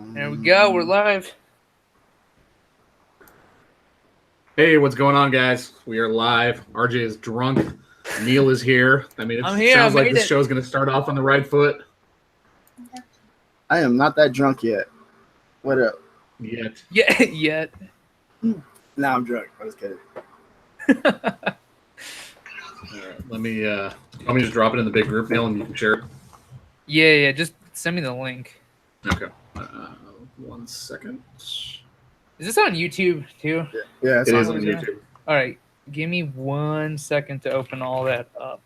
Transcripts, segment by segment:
There we go. We're live. Hey, what's going on, guys? We are live. RJ is drunk. Neil is here. I mean, it sounds like this show is going to start off on the right foot. I am not that drunk yet. What up? Yet. Yeah, yet. Now I'm drunk. I was kidding. All right, let me just drop it in the big group, Neil, and you can share it. Yeah. Just send me the link. Okay. 1 second. Is this on YouTube too? Yeah, It is on YouTube. All right. Give me 1 second to open all that up.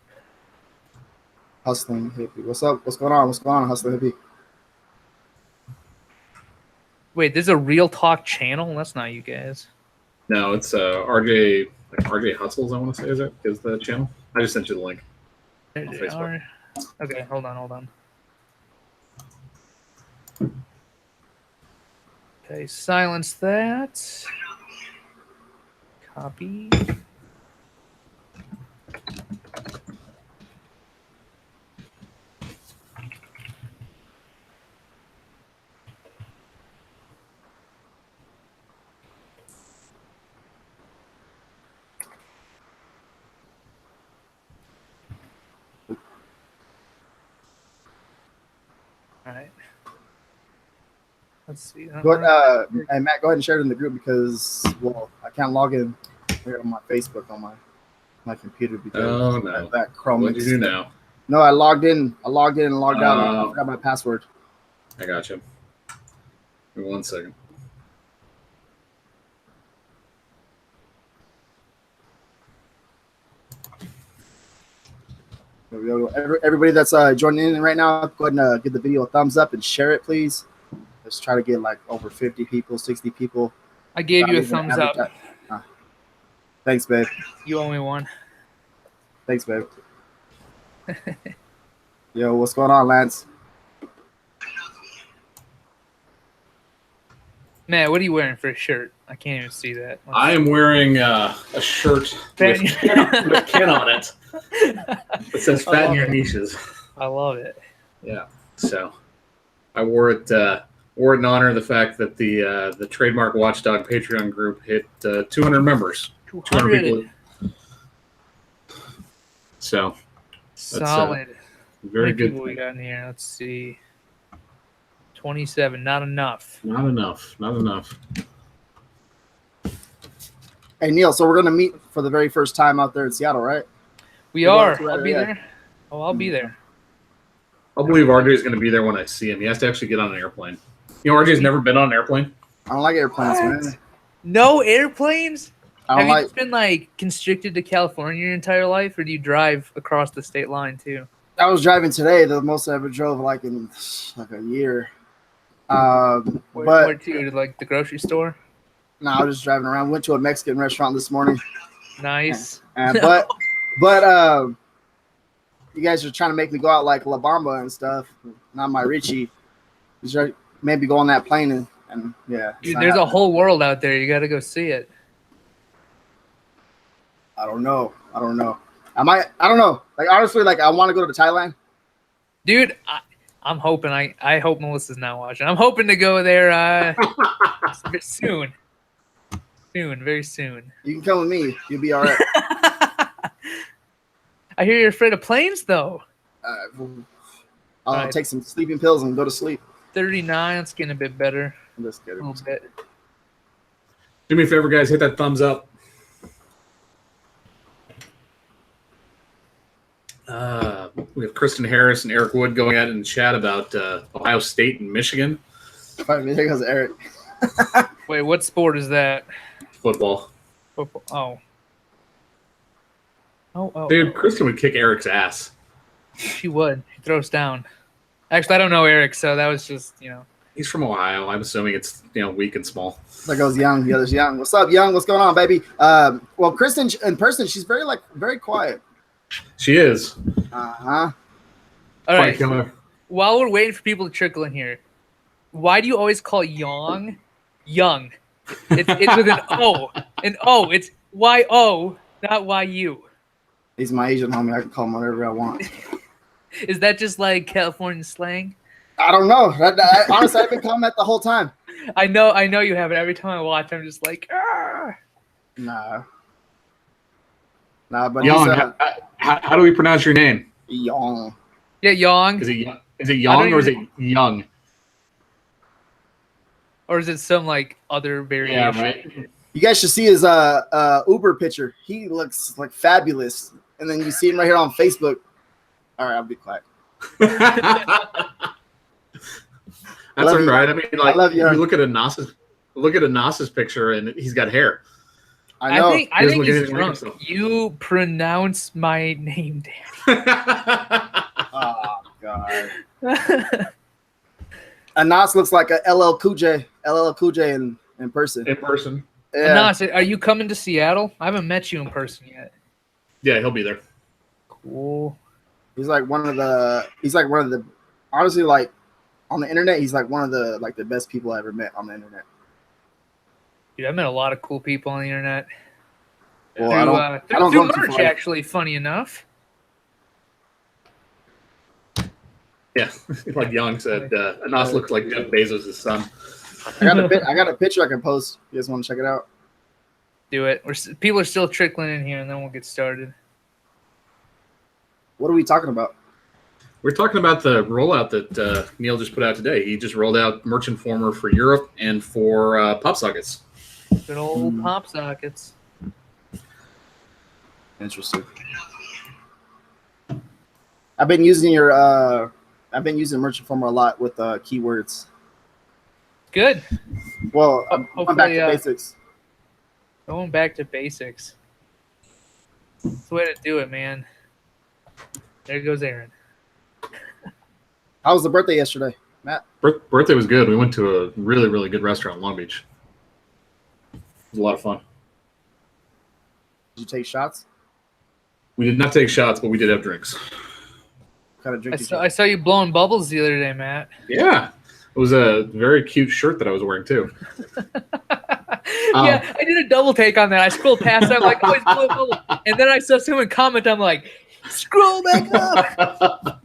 Hustling Hippie. What's up? What's going on? What's going on, Hustling Hippie? Wait, there's a Real Talk channel? That's not you guys. No, it's RJ Hustles, I want to say, is the channel. I just sent you the link on Facebook. Okay, hold on. Okay, silence that. Copy. All right. Let's see. And Matt, go ahead and share it in the group because, well, I can't log in here on my Facebook on my computer because that Chrome. What do you do now? No, I logged in. I logged in and logged out. I forgot my password. I got you. Give me 1 second. There we go. Everybody that's joining in right now, go ahead and give the video a thumbs up and share it, please. Let's try to get like over 50 people, 60 people. I gave you a thumbs up. Thanks, babe. You owe me one. Thanks, babe. Yo, what's going on, Lance? Matt, what are you wearing for a shirt? I can't even see that. I am wearing a shirt with Ken on it. It says "Fat in your niches." I love it. Yeah. So I wore it in honor of the fact that the Trademark Watchdog Patreon group hit 200 members. 200 people. So solid. Very good. People we got in here. Let's see. 27. Not enough. Not enough. Hey, Neil, so we're going to meet for the very first time out there in Seattle, right? We are. I'll be there. Oh, I'll be there. I believe RJ is going to be there when I see him. He has to actually get on an airplane. You know, RJ's never been on an airplane. I don't like airplanes, man. No airplanes? Have you just been like constricted to California your entire life, or do you drive across the state line too? I was driving today. The most I ever drove like in like a year. Where to? Like the grocery store? No, I was just driving around. Went to a Mexican restaurant this morning. Nice. But you guys are trying to make me go out like La Bamba and stuff. Not my Richie. Maybe go on that plane and yeah. Dude, there's a whole world out there. You got to go see it. I don't know. I don't know. Like honestly, like I want to go to Thailand. Dude, I'm hoping. I hope Melissa's not watching. I'm hoping to go there soon. Very soon. You can come with me. You'll be all right. I hear you're afraid of planes, though. I'll take some sleeping pills and go to sleep. 39. It's getting a bit better. Let's get it. A little bit. Do me a favor, guys. Hit that thumbs up. We have Kristen Harris and Eric Wood going at it in chat about Ohio State and Michigan. There goes Eric. Wait, what sport is that? Football. Football. Oh. Dude, Kristen would kick Eric's ass. She would. He throws down. Actually, I don't know Eric, so that was just, He's from Ohio. I'm assuming it's, weak and small. There goes Young. The other's Young. What's up, Young? What's going on, baby? Well, Kristen, in person, she's very quiet. She is. Uh-huh. All right. While we're waiting for people to trickle in here, why do you always call Young? It's with an O. An O. It's Y-O, not Y-U. He's my Asian homie. I can call him whatever I want. Is that just like California slang? I don't know. Honestly, I've been comment the whole time. I know you have it. Every time I watch, I'm just like, ah. Nah, but Young. How do we pronounce your name? Young. Yeah, Young. Is it Young or is it Young? Or is it some like other variation? Yeah, right. You guys should see his Uber picture. He looks like fabulous. And then you see him right here on Facebook. All right, I'll be quiet. That's all right. I mean, like, I love you. Look at Anas's picture, and he's got hair. I know. I think he's drunk. You pronounce my name, Daddy. Oh God. Anas looks like a LL Cool J in person. In person. Yeah. Anas, are you coming to Seattle? I haven't met you in person yet. Yeah, he'll be there. Cool. He's like one of the honestly, like on the internet, he's like one of the best people I ever met on the internet. Dude, I've met a lot of cool people on the internet. Well, I don't through merch, actually, funny enough. Yeah, like Young said, Anas looks like Jeff Bezos' son. I got a picture I can post. You guys want to check it out? Do it. People are still trickling in here, and then we'll get started. What are we talking about? We're talking about the rollout that Neil just put out today. He just rolled out Merch Informer for Europe and for pop sockets. Good old pop sockets. Interesting. I've been using Merch Informer a lot with keywords. Good. Well, I'm going back to basics. Going back to basics. That's the way to do it, man. There goes Aaron. How was the birthday yesterday, Matt? Birthday was good. We went to a really, really good restaurant in Long Beach. It was a lot of fun. Did you take shots? We did not take shots, but we did have drinks. What kind of drink? I saw you blowing bubbles the other day, Matt. Yeah. It was a very cute shirt that I was wearing, too. Yeah, I did a double take on that. I scrolled past it. I'm like, oh, he's blowing bubbles. And then I saw someone comment. I'm like, scroll back up.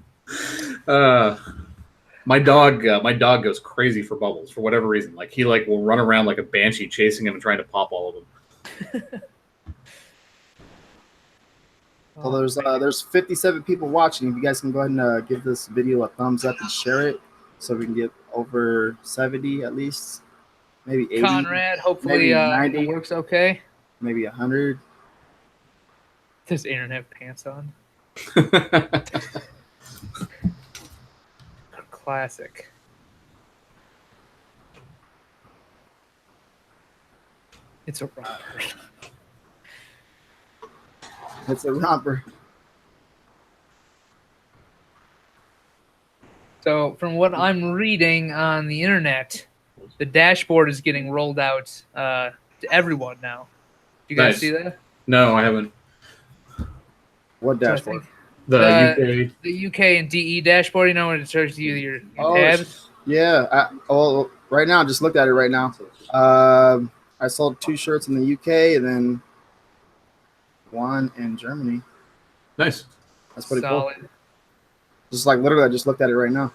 My dog goes crazy for bubbles for whatever reason. Like he will run around like a banshee chasing him and trying to pop all of them. Well, there's 57 people watching. If you guys can go ahead and give this video a thumbs up and share it, so we can get over 70 at least, maybe 80. Conrad, hopefully it works okay. Maybe 100. Does Aaron have pants on? Classic. It's a romper. It's a romper. So, from what I'm reading on the internet, the dashboard is getting rolled out to everyone now. Do you guys see that? No, I haven't. What dashboard? The UK. The UK and DE dashboard. You know when it shows you your tabs. Yeah. Right now, I just looked at it right now. I sold 2 shirts in the UK and then 1 in Germany. Nice. That's pretty Solid. Cool. Just like literally, I just looked at it right now.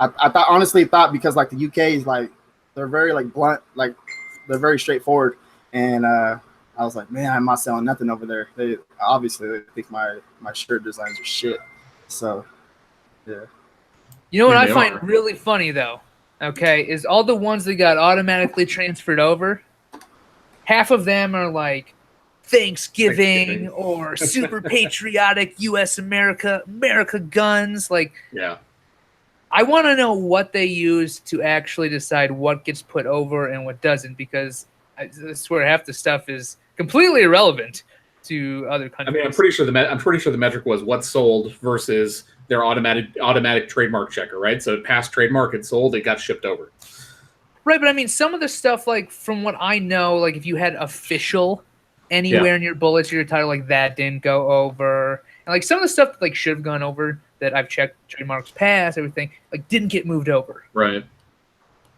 I honestly thought because like the UK is like they're very like blunt, like they're very straightforward, and I was like, man, I'm not selling nothing over there. They think my shirt designs are shit. So yeah. You know what I find really funny though? Okay, is all the ones that got automatically transferred over. Half of them are like Thanksgiving or super patriotic U.S. America guns. Like, yeah. I want to know what they use to actually decide what gets put over and what doesn't, because I swear half the stuff is completely irrelevant to other countries. I mean, I'm pretty sure the metric was what sold versus their automatic trademark checker, right? So it passed trademark, it sold, it got shipped over. Right, but I mean, some of the stuff, like from what I know, like if you had official anywhere in your bullets, your title, like that didn't go over, and like some of the stuff that like should have gone over that I've checked trademarks past, everything like didn't get moved over. Right.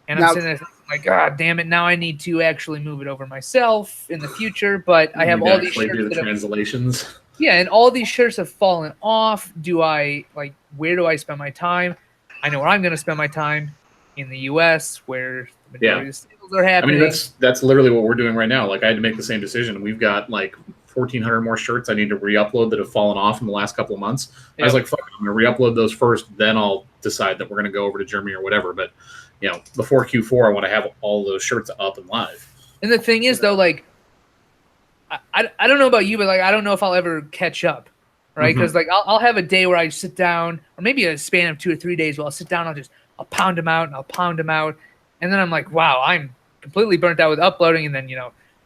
And I'm sitting there thinking, like, God damn it! Now I need to actually move it over myself in the future. But I have all these shirts do the translations. Yeah, and all these shirts have fallen off. Where do I spend my time? I know where I'm going to spend my time, in the U.S., where the majority of sales are happening. I mean, that's literally what we're doing right now. Like, I had to make the same decision. We've got like 1,400 more shirts I need to re-upload that have fallen off in the last couple of months. Yep. I was like, fuck it, I'm going to re-upload those first, then I'll decide that we're going to go over to Germany or whatever. But, before Q4, I want to have all those shirts up and live. And the thing is, though, like, I don't know about you, but like, I don't know if I'll ever catch up, right? Because like, I'll have a day where I sit down, or maybe a span of 2 or 3 days where I'll sit down, I'll pound them out, and I'll pound them out, and then I'm like, wow, I'm completely burnt out with uploading, and then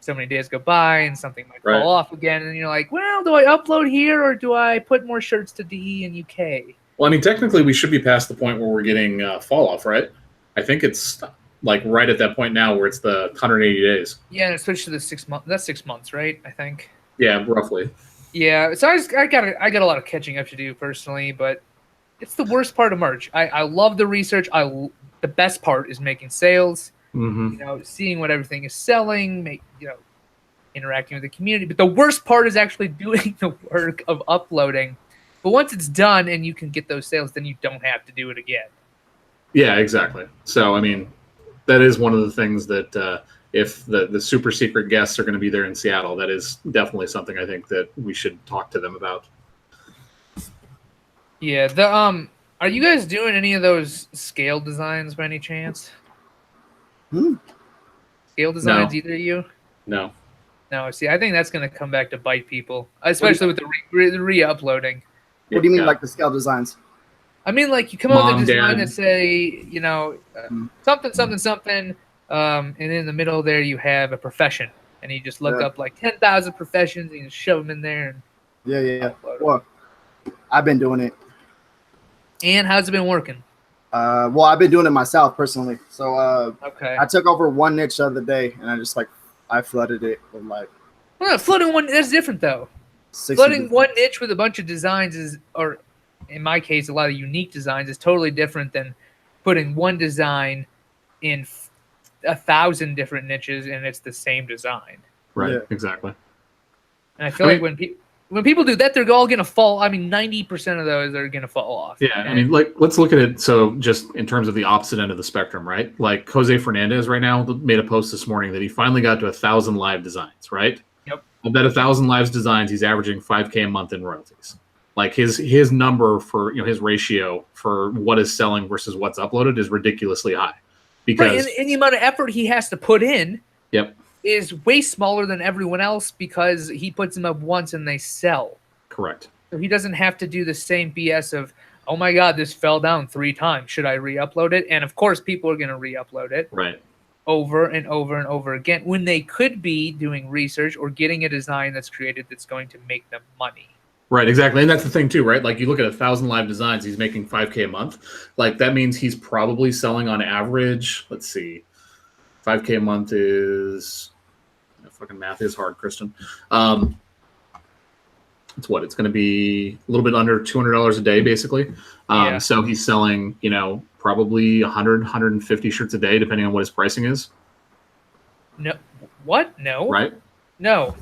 so many days go by, and something might fall off again, and you're like, well, do I upload here, or do I put more shirts to DE and UK? Well, I mean, technically, we should be past the point where we're getting fall off, right? I think it's like right at that point now where it's the 180 days. Yeah, and it switched to the 6 months. That's 6 months, right? I think. Yeah, roughly. Yeah, so I got a lot of catching up to do personally, but it's the worst part of merch. I love the research. The best part is making sales. Seeing what everything is selling, interacting with the community. But the worst part is actually doing the work of uploading. But once it's done and you can get those sales, then you don't have to do it again. Yeah, exactly. So, I mean, that is one of the things that if the super secret guests are going to be there in Seattle, that is definitely something I think that we should talk to them about. Yeah. Are you guys doing any of those scale designs by any chance? Scale designs, either of you? No. No. See, I think that's going to come back to bite people, especially with the re-uploading. What do you mean, like the scale designs? I mean, like, you come up with a design that say, something, something, something, and in the middle there you have a profession, and you just look up like 10,000 professions and you just shove them in there. And Well, I've been doing it. And how's it been working? Well, I've been doing it myself personally. So okay, I took over one niche the other day, and I flooded it with like. Well, flooding one, that's different though. Flooding one niche with a bunch of designs or in my case, a lot of unique designs is totally different than putting one design in 1,000 different niches and it's the same design. Right, exactly. And I feel like when people do that, they're all going to fall. I mean, 90% of those are going to fall off. Yeah, I mean, like, let's look at it. So just in terms of the opposite end of the spectrum, right? Like Jose Fernandez right now made a post this morning that he finally got to 1,000 live designs, right? Yep. Of that 1,000 live designs, he's averaging $5K a month in royalties. Like his number for his ratio for what is selling versus what's uploaded is ridiculously high, because and the amount of effort he has to put in Yep. is way smaller than everyone else because he puts them up once and they sell. Correct. So he doesn't have to do the same BS of, oh my God, this fell down 3 times. Should I re-upload it? And of course, people are going to re-upload it. Right. Over and over and over again when they could be doing research or getting a design that's created that's going to make them money. Right, exactly. And that's the thing too, right? Like you look at 1,000 live designs, he's making $5K a month. Like that means he's probably selling on average, let's see, 5K a month is, fucking math is hard, Kristen. It's what? It's going to be a little bit under $200 a day, basically. Yeah. So he's selling, probably 100, 150 shirts a day, depending on what his pricing is. No. What? No. Right? No.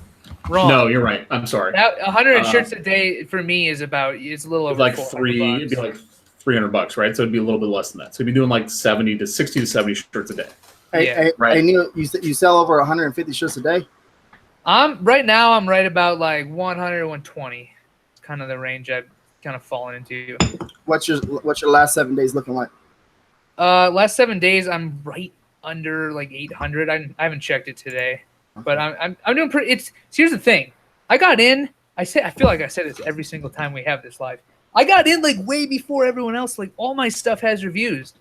Wrong. No, you're right. I'm sorry. 100 shirts a day for me it's a little over like $400. It'd be like $300, right? So it'd be a little bit less than that. So you'd be doing like 60 to 70 shirts a day. Hey, Neil, you sell over 150 shirts a day? Right now I'm right about like 100, 120. It's kind of the range I've kind of fallen into. What's your last 7 days looking like? Last 7 days I'm right under like 800. I haven't checked it today. But I'm doing pretty. Here's the thing. I got in. I feel like I said this every single time we have this live. I got in like way before everyone else. Like all my stuff has reviews,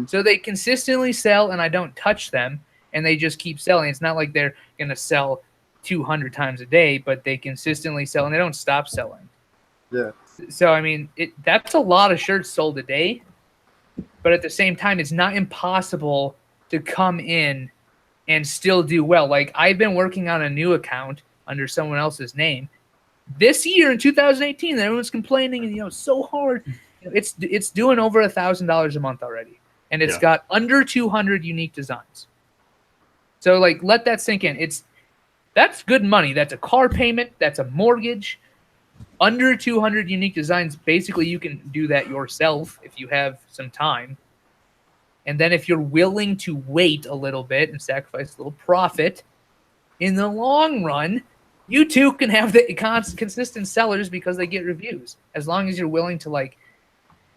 so they consistently sell, and I don't touch them, and they just keep selling. It's not like they're gonna sell 200 times a day, but they consistently sell, and they don't stop selling. Yeah. So I mean, that's a lot of shirts sold a day, but at the same time, it's not impossible to come in and still do well. Like I've been working on a new account under someone else's name this year in 2018. And everyone's complaining and so hard. It's doing over $1,000 a month already, and it's got under 200 unique designs. So like, let that sink in. That's good money. That's a car payment. That's a mortgage. Under 200 unique designs, basically you can do that yourself if you have some time. And then if you're willing to wait a little bit and sacrifice a little profit, in the long run, you too can have the consistent sellers because they get reviews. As long as you're willing to, like,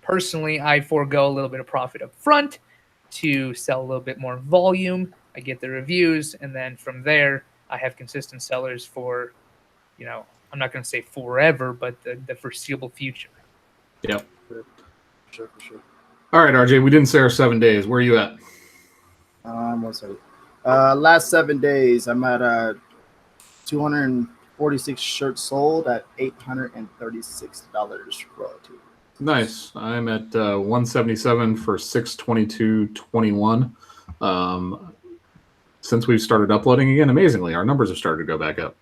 personally, I forego a little bit of profit up front to sell a little bit more volume. I get the reviews, and then from there, I have consistent sellers for, you know, I'm not going to say forever, but the foreseeable future. Yep. For sure. All right, RJ, we didn't say our 7 days. Where are you at? Last 7 days, I'm at 246 shirts sold at $836 royalty. Nice. I'm at 177 for 622.21. Since we've started uploading again, amazingly, our numbers have started to go back up.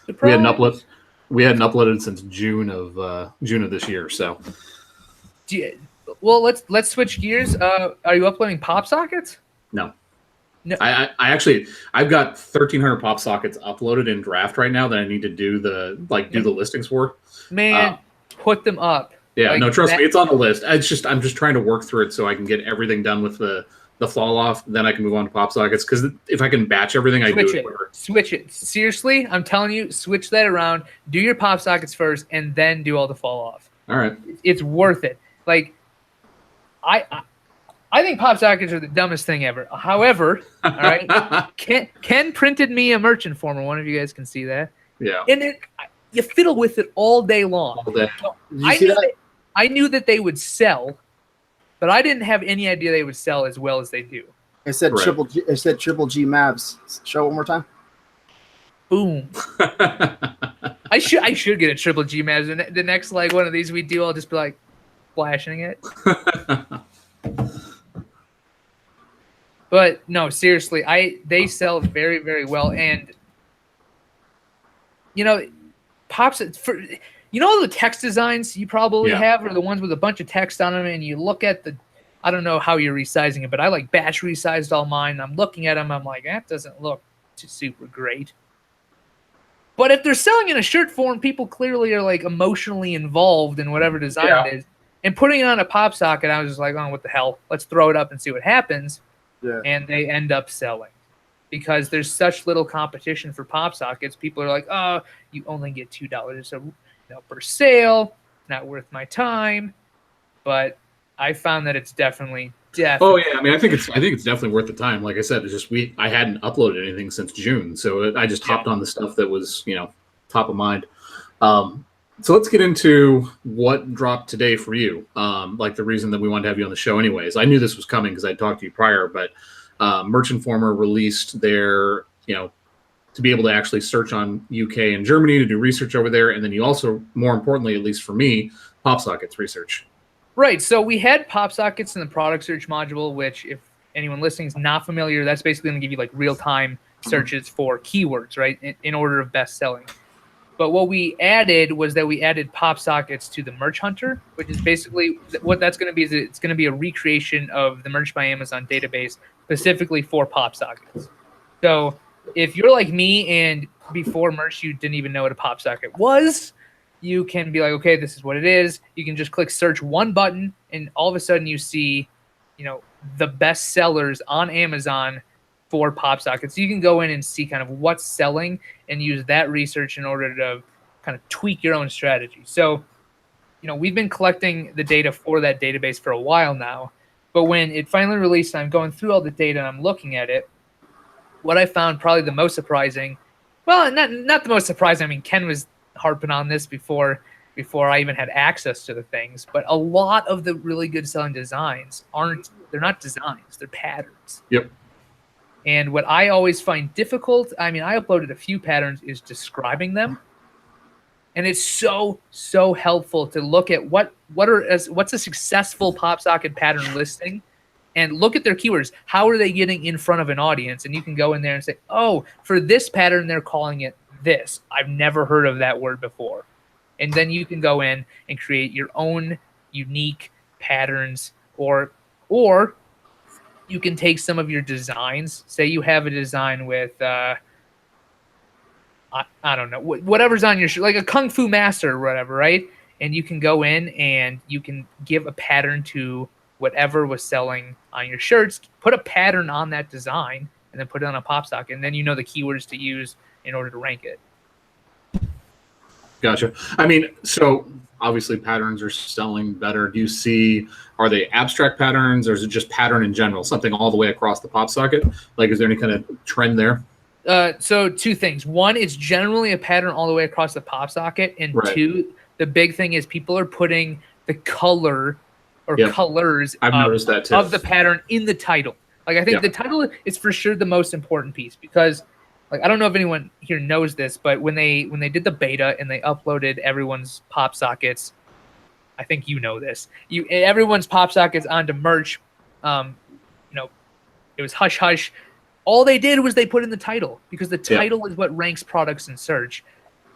Surprise. We hadn't uploaded since June of this year. So, well, let's switch gears. Are you uploading pop sockets? No. I actually I've got 1,300 pop sockets uploaded in draft right now that I need to do the listings for. Man, put them up. Yeah, no, trust me, it's on the list. I'm just trying to work through it so I can get everything done with the fall off. Then I can move on to pop sockets, because if I can batch everything, I do it quicker. Switch it. Seriously, I'm telling you, switch that around. Do your pop sockets first, and then do all the fall off. All right, it's worth it. Like, I think pop sockets are the dumbest thing ever. However, all right, Ken printed me a merch informer. One of you guys can see that. Yeah, and you fiddle with it all day long. All day. So I knew that they would sell, but I didn't have any idea they would sell as well as they do. It said triple G. It said triple G Mavs. Show it one more time. Boom. I should get a triple G Mavs. The next one of these we do, I'll just be like flashing it. But no, seriously, they sell very, very well, and pops for the text designs you probably have are the ones with a bunch of text on them, and you look at I don't know how you're resizing it, but I batch resized all mine. I'm looking at them, I'm like, that doesn't look super great. But if they're selling in a shirt form, people clearly are emotionally involved in whatever design it is. And putting it on a pop socket, I was just like, oh, what the hell? Let's throw it up and see what happens. Yeah. And they end up selling because there's such little competition for pop sockets. People are like, oh, you only get $2 per sale. Not worth my time. But I found that it's definitely. Oh yeah, I mean, I think it's definitely worth the time. Like I said, it's just I hadn't uploaded anything since June, so I just hopped on the stuff that was top of mind. So let's get into what dropped today for you. The reason that we wanted to have you on the show anyways. I knew this was coming because I talked to you prior, but Merch Informer released their, to be able to actually search on UK and Germany to do research over there. And then you also, more importantly, at least for me, pop sockets research. Right. So we had pop sockets in the product search module, which if anyone listening is not familiar, that's basically going to give you real-time searches for keywords, right, in order of best selling. But what we added was that we added pop sockets to the Merch Hunter, which is basically what that's going to be. Is it's going to be a recreation of the Merch by Amazon database specifically for pop sockets. So if you're like me and before Merch you didn't even know what a pop socket was, you can be like, okay, this is what it is. You can just click search one button, and all of a sudden you see, the best sellers on Amazon for pop sockets. So you can go in and see kind of what's selling and use that research in order to kind of tweak your own strategy. So, we've been collecting the data for that database for a while now, but when it finally released, I'm going through all the data and I'm looking at it. What I found probably the most surprising, well, not the most surprising. I mean, Ken was harping on this before I even had access to the things, but a lot of the really good selling designs they're not designs, they're patterns. Yep. And what I always find difficult, I mean, I uploaded a few patterns, is describing them. And it's so helpful to look at what's a successful pop socket pattern listing and look at their keywords. How are they getting in front of an audience? And you can go in there and say, oh, for this pattern, they're calling it this. I've never heard of that word before. And then you can go in and create your own unique patterns, or you can take some of your designs. Say you have a design with, I don't know, whatever's on your shirt, like a Kung Fu Master or whatever, right? And you can go in and you can give a pattern to whatever was selling on your shirts, put a pattern on that design, and then put it on a pop socket. And then you know the keywords to use in order to rank it. Gotcha. I mean, so obviously patterns are selling better. Do you see, are they abstract patterns, or is it just pattern in general, something all the way across the pop socket? Like, is there any kind of trend there? So two things. One, it's generally a pattern all the way across the pop socket. And two, the big thing is people are putting the color or colors I've noticed that too. of the pattern in the title. Like, I think the title is for sure the most important piece, because like, I don't know if anyone here knows this, but when they did the beta and they uploaded everyone's pop sockets, I think you know this. Everyone's pop sockets onto merch. It was hush hush. All they did was they put in the title, because the title is what ranks products in search.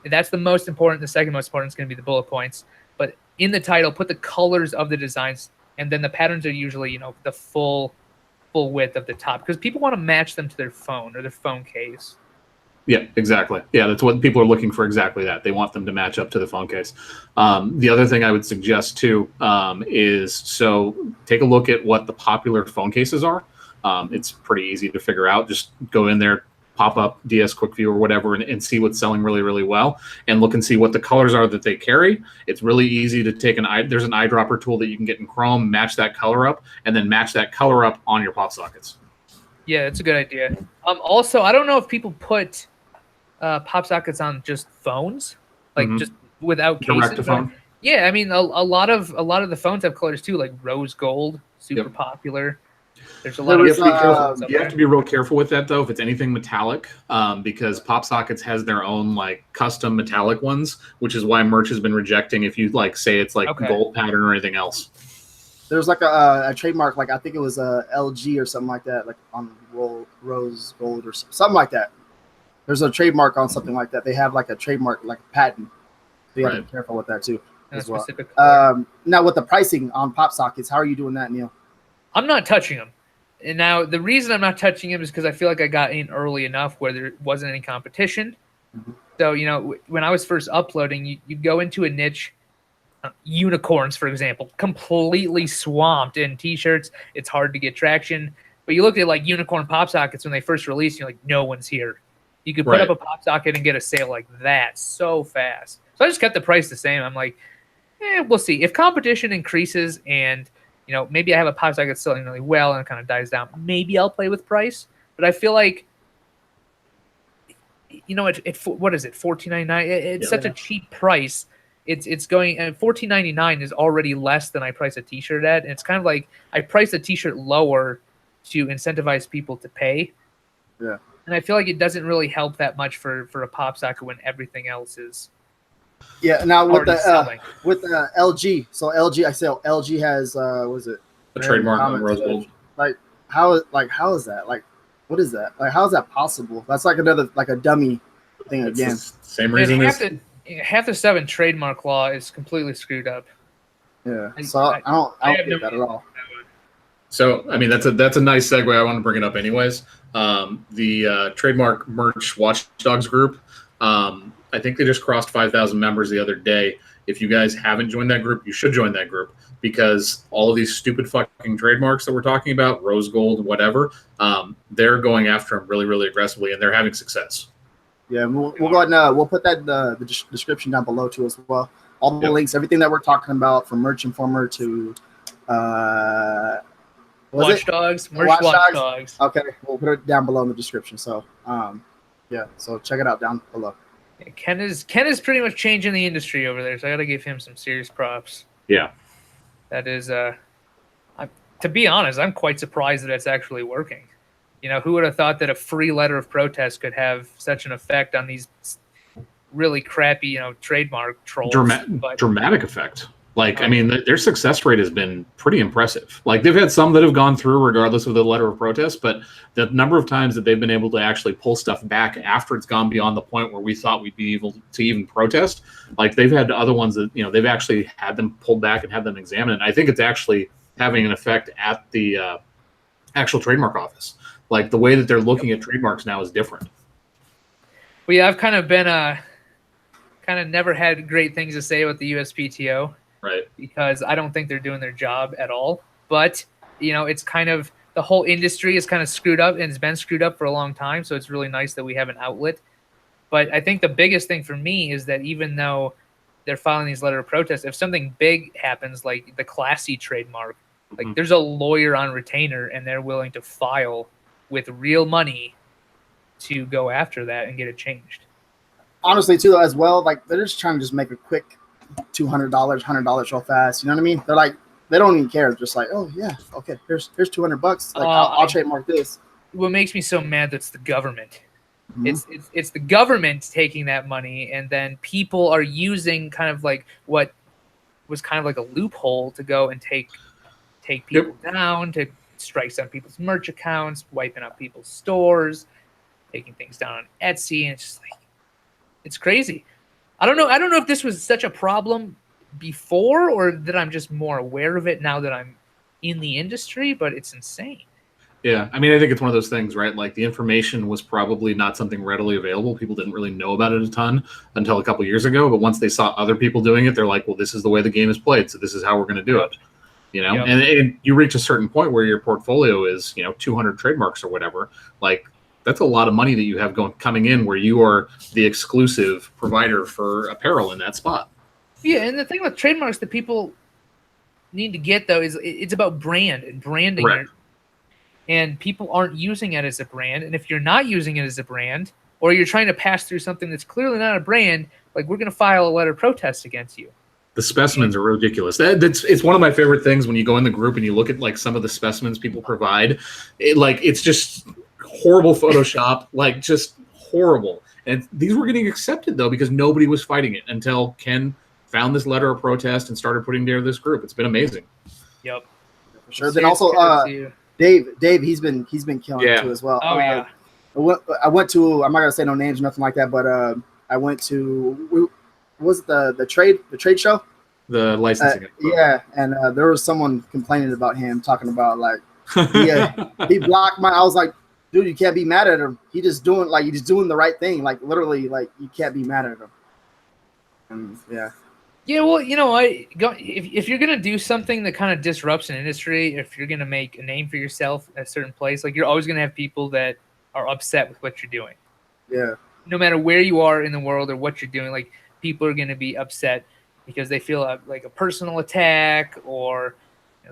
And that's the most important. The second most important is going to be the bullet points. But in the title, put the colors of the designs, and then the patterns are usually the full width of the top, because people want to match them to their phone or their phone case. Yeah, exactly. Yeah, that's what people are looking for. Exactly that. They want them to match up to the phone case. The other thing I would suggest too is, so take a look at what the popular phone cases are. It's pretty easy to figure out. Just go in there, pop up DS Quick View or whatever, and see what's selling really, really well, and look and see what the colors are that they carry. It's really easy to take there's an eyedropper tool that you can get in Chrome, match that color up, and then match that color up on your pop sockets. Yeah, that's a good idea. Also, I don't know if people put pop sockets on just phones, like just without cases. Direct to phone. Yeah, I mean, a lot of the phones have colors too, like rose gold, super popular. There's a lot of you have to be real careful with that though, if it's anything metallic, because pop sockets has their own like custom metallic ones, which is why merch has been rejecting if you like say it's like gold pattern or anything else. There's like a trademark, like I think it was a LG or something like that, like on rose gold or something like that. There's a trademark on something like that. They have like a trademark, like a patent. So you have to be careful with that too. As well. Now with the pricing on pop sockets, how are you doing that, Neil? I'm not touching them. And now the reason I'm not touching them is because I feel like I got in early enough where there wasn't any competition. So, when I was first uploading, you'd go into a niche, unicorns, for example, completely swamped in t-shirts. It's hard to get traction. But you look at like unicorn pop sockets when they first released, you're like, no one's here. You could put up a pop socket and get a sale like that so fast. So I just kept the price the same. I'm like, we'll see. If competition increases and maybe I have a pop socket selling really well and it kind of dies down, maybe I'll play with price. But I feel like, what is it, $14.99? It's such a cheap price. It's going, and $14.99 is already less than I price a t-shirt at. And it's kind of like I price a t-shirt lower to incentivize people to pay. Yeah. And I feel like it doesn't really help that much for a pop socket when everything else is. Yeah. Now with the LG, so LG has what is it? A trademark on rose gold. Like how is that? Like what is that? Like how is that possible? That's like another like a dummy thing again. Same reason. Half the stuff in trademark law is completely screwed up. Yeah. So I don't get that at all. So, I mean, that's a nice segue. I want to bring it up anyways. The Trademark Merch Watchdogs group, I think they just crossed 5,000 members the other day. If you guys haven't joined that group, you should join that group, because all of these stupid fucking trademarks that we're talking about, rose gold, whatever, they're going after them really, really aggressively, and they're having success. Yeah, we'll go ahead and we'll put that in the description down below too as well. All the links, everything that we're talking about, from Merch Informer to Watchdogs, Merch Watchdogs. Okay, we'll put it down below in the description. So, so check it out down below. Yeah, Ken is pretty much changing the industry over there, so I got to give him some serious props. Yeah, that is. To be honest, I'm quite surprised that it's actually working. Who would have thought that a free letter of protest could have such an effect on these really crappy, trademark trolls? Dramatic effect. Like, I mean, their success rate has been pretty impressive. Like, they've had some that have gone through regardless of the letter of protest, but the number of times that they've been able to actually pull stuff back after it's gone beyond the point where we thought we'd be able to even protest, like, they've had other ones that, they've actually had them pulled back and had them examined. And I think it's actually having an effect at the actual trademark office. Like, the way that they're looking at trademarks now is different. Well, yeah, I've kind of been kind of never had great things to say about the USPTO, right? Because I don't think they're doing their job at all. But it's kind of the whole industry is kind of screwed up, and it's been screwed up for a long time. So it's really nice that we have an outlet. But I think the biggest thing for me is that even though they're filing these letter of protest, if something big happens, like the classy trademark, like there's a lawyer on retainer, and they're willing to file with real money to go after that and get it changed. Honestly, too, as well, like they're just trying to just make a quick $200, $100 real fast. You know what I mean? They're like, they don't even care. They're just like, oh yeah, okay, here's $200. Like I'll trademark this. What makes me so mad, that's the government. It's the government taking that money, and then people are using kind of like what was kind of like a loophole to go and take people down, to strike some people's merch accounts, wiping out people's stores, taking things down on Etsy, and it's just like, it's crazy. I don't know if this was such a problem before, or that I'm just more aware of it now that I'm in the industry, but it's insane. Yeah, I mean, I think it's one of those things, right? Like the information was probably not something readily available. People didn't really know about it a ton until a couple of years ago. But once they saw other people doing it, they're like, well, this is the way the game is played, so this is how we're going to do it. And you reach a certain point where your portfolio is, 200 trademarks or whatever. Like, that's a lot of money that you have coming in, where you are the exclusive provider for apparel in that spot. Yeah, and the thing with trademarks that people need to get, though, is it's about brand and branding. Right. And people aren't using it as a brand. And if you're not using it as a brand, or you're trying to pass through something that's clearly not a brand, like, we're going to file a letter of protest against you. The specimens are ridiculous. It's one of my favorite things when you go in the group and you look at like some of the specimens people provide. It's just horrible Photoshop, like just horrible. And these were getting accepted though, because nobody was fighting it until Ken found this letter of protest and started putting together this group. It's been amazing. Yep. For sure. Then also Dave, he's been killing it too as well. Oh yeah. I went to, I'm not gonna say no names or nothing like that, but I went to, was it the trade show? The licensing. Yeah, and there was someone complaining about him, talking about like, he blocked my. I was like, dude, you can't be mad at him. He's just doing the right thing. Like literally, like you can't be mad at him. And yeah. Yeah, well, if you're gonna do something that kind of disrupts an industry, if you're gonna make a name for yourself at a certain place, like you're always gonna have people that are upset with what you're doing. Yeah. No matter where you are in the world or what you're doing, like people are gonna be upset because they feel like a personal attack, or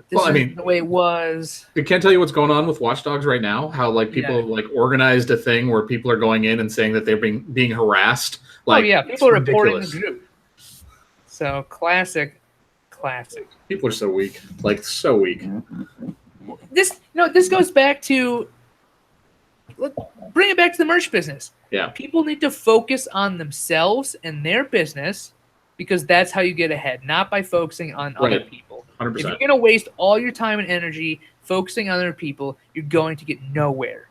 this isn't the way it was. I can't tell you what's going on with Watchdogs right now. How like people have like organized a thing where people are going in and saying that they're being harassed. Like, people are reporting the group. So classic. People are so weak, like so weak. This goes back to, bring it back to the merch business. Yeah, people need to focus on themselves and their business, because that's how you get ahead, not by focusing on other people. 100%. If you're going to waste all your time and energy focusing on other people, you're going to get nowhere.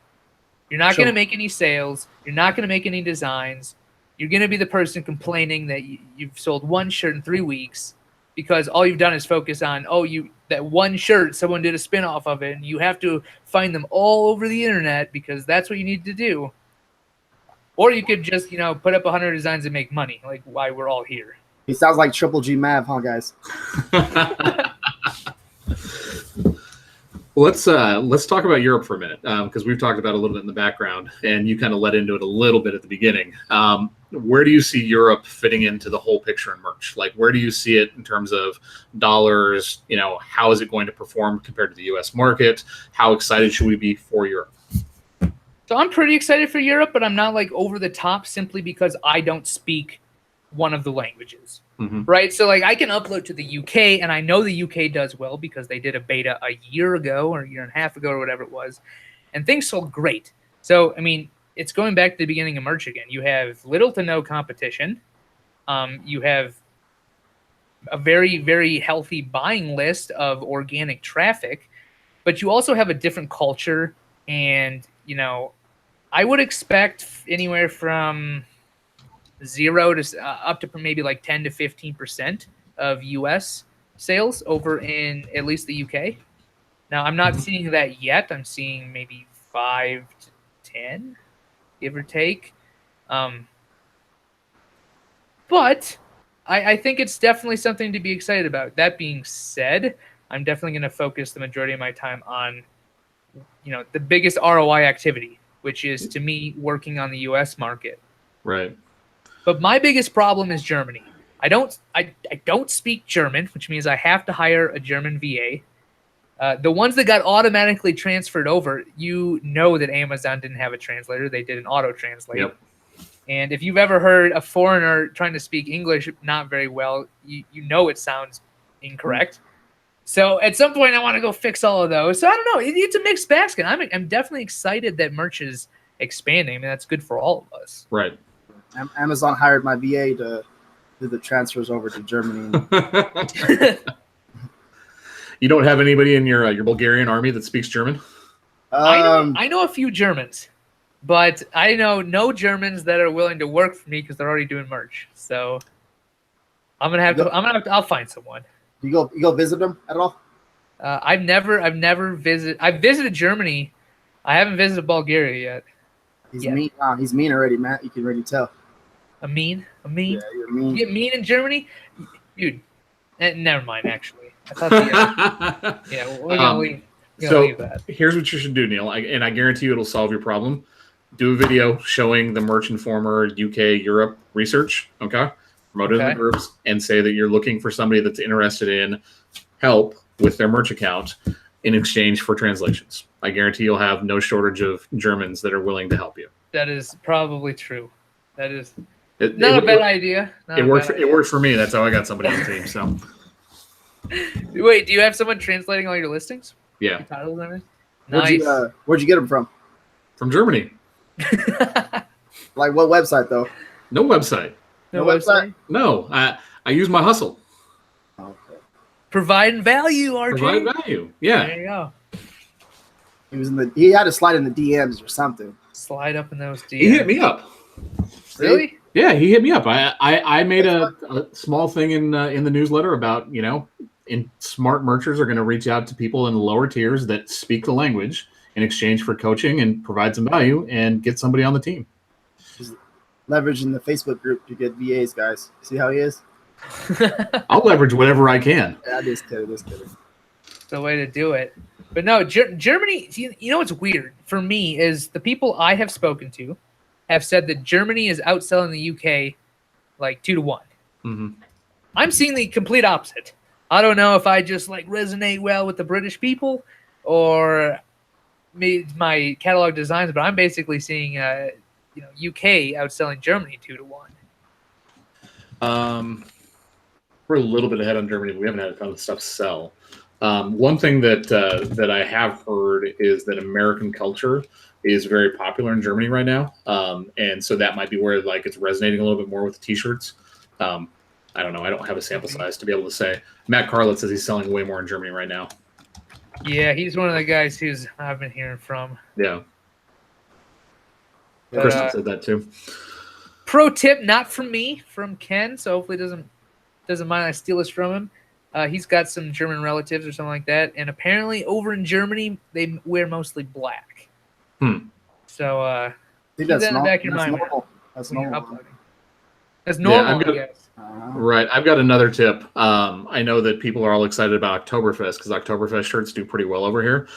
You're not going to make any sales. You're not going to make any designs. You're going to be the person complaining that you've sold one shirt in 3 weeks, because all you've done is focus on, that one shirt, someone did a spin-off of it, and you have to find them all over the internet because that's what you need to do. Or you could just, put up 100 designs and make money, like why we're all here. He sounds like Triple G Mav, huh, guys? Let's talk about Europe for a minute, because we've talked about it a little bit in the background, and you kind of led into it a little bit at the beginning. Where do you see Europe fitting into the whole picture in merch? Like, where do you see it in terms of dollars? How is it going to perform compared to the U.S. market? How excited should we be for Europe? So I'm pretty excited for Europe, but I'm not like over the top, simply because I don't speak one of the languages, right? So like I can upload to the UK, and I know the UK does well because they did a beta a year ago or a year and a half ago or whatever it was, and things sold great. So I mean, it's going back to the beginning of merch again. You have little to no competition. You have a very, very healthy buying list of organic traffic, but you also have a different culture. And, I would expect anywhere from 0 to up to maybe like 10 to 15% of US sales over in at least the UK. Now, I'm not seeing that yet. I'm seeing maybe 5 to 10, give or take. But I think it's definitely something to be excited about. That being said, I'm definitely going to focus the majority of my time on, the biggest ROI activity, which is, to me, working on the U.S. market. Right. But my biggest problem is Germany. I don't speak German, which means I have to hire a German VA. The ones that got automatically transferred over, that Amazon didn't have a translator. They did an auto-translate. Yep. And if you've ever heard a foreigner trying to speak English not very well, you know it sounds incorrect. So at some point, I want to go fix all of those. So I don't know. It's a mixed basket. I'm definitely excited that merch is expanding. I mean, that's good for all of us. Right. Amazon hired my VA to do the transfers over to Germany. You don't have anybody in your Bulgarian army that speaks German? I know a few Germans, but I know no Germans that are willing to work for me because they're already doing merch. So I'll find someone. You go visit them at all? I've visited Germany. I haven't visited Bulgaria yet. He's mean. He's mean already, Matt. You can already tell. A mean? Yeah, you're mean. You get mean in Germany, dude. Never mind. Actually, I thought we're gonna leave. Leave that. Here's what you should do, Neil, and I guarantee you it'll solve your problem. Do a video showing the Merch Informer UK Europe research. Okay. Promote it in the groups and say that you're looking for somebody that's interested in help with their merch account in exchange for translations. I guarantee you'll have no shortage of Germans that are willing to help you. That is probably true. That is not a bad idea. It worked for me. That's how I got somebody on the team. So, wait, do you have someone translating all your listings? Yeah. Your titles and everything? Nice. Where'd you get them from? From Germany. Like what website though? No website. No website? No. I use my hustle. Okay. Providing value, RJ. Provide value. Yeah. There you go. He had to slide in the DMs or something. Slide up in those DMs. He hit me up. Really? Yeah, he hit me up. I made a small thing in the newsletter about, smart merchants are going to reach out to people in the lower tiers that speak the language in exchange for coaching and provide some value and get somebody on the team. Just leveraging the Facebook group to get VAs, guys. See how he is? I'll leverage whatever I can. Yeah, just kidding. It's the way to do it. But no, Germany, what's weird for me is the people I have spoken to have said that Germany is outselling the UK like 2-1. Mm-hmm. I'm seeing the complete opposite. I don't know if I just resonate well with the British people or my catalog designs, but I'm basically seeing UK outselling Germany 2-1. We're a little bit ahead on Germany, but we haven't had a ton of stuff sell. One thing that I have heard is that American culture is very popular in Germany right now, and so that might be where it's resonating a little bit more with the t-shirts. I don't know. I don't have a sample size to be able to say. Matt Carlett says he's selling way more in Germany right now. Yeah, he's one of the guys I've been hearing from. Yeah. Kristen said that too. Pro tip, not from me, from Ken. So hopefully doesn't mind I steal this from him. He's got some German relatives or something like that, and apparently over in Germany they wear mostly black. So keep that in the back of your mind. That's normal. I guess. Right. I've got another tip. I know that people are all excited about Oktoberfest because Oktoberfest shirts do pretty well over here.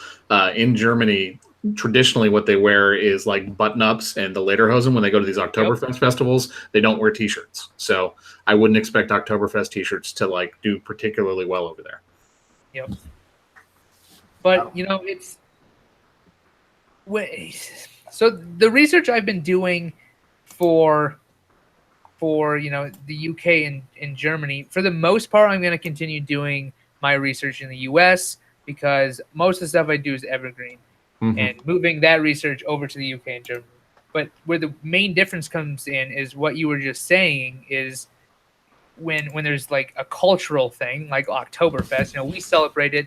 In Germany, traditionally what they wear is button-ups and the lederhosen. When they go to these Oktoberfest festivals, they don't wear t-shirts. So I wouldn't expect Oktoberfest t-shirts to do particularly well over there. Yep. But it's so the research I've been doing for the UK and Germany, for the most part, I'm going to continue doing my research in the US because most of the stuff I do is evergreen. Mm-hmm. And moving that research over to the UK and Germany. But where the main difference comes in is what you were just saying is when there's a cultural thing like Oktoberfest, we celebrate it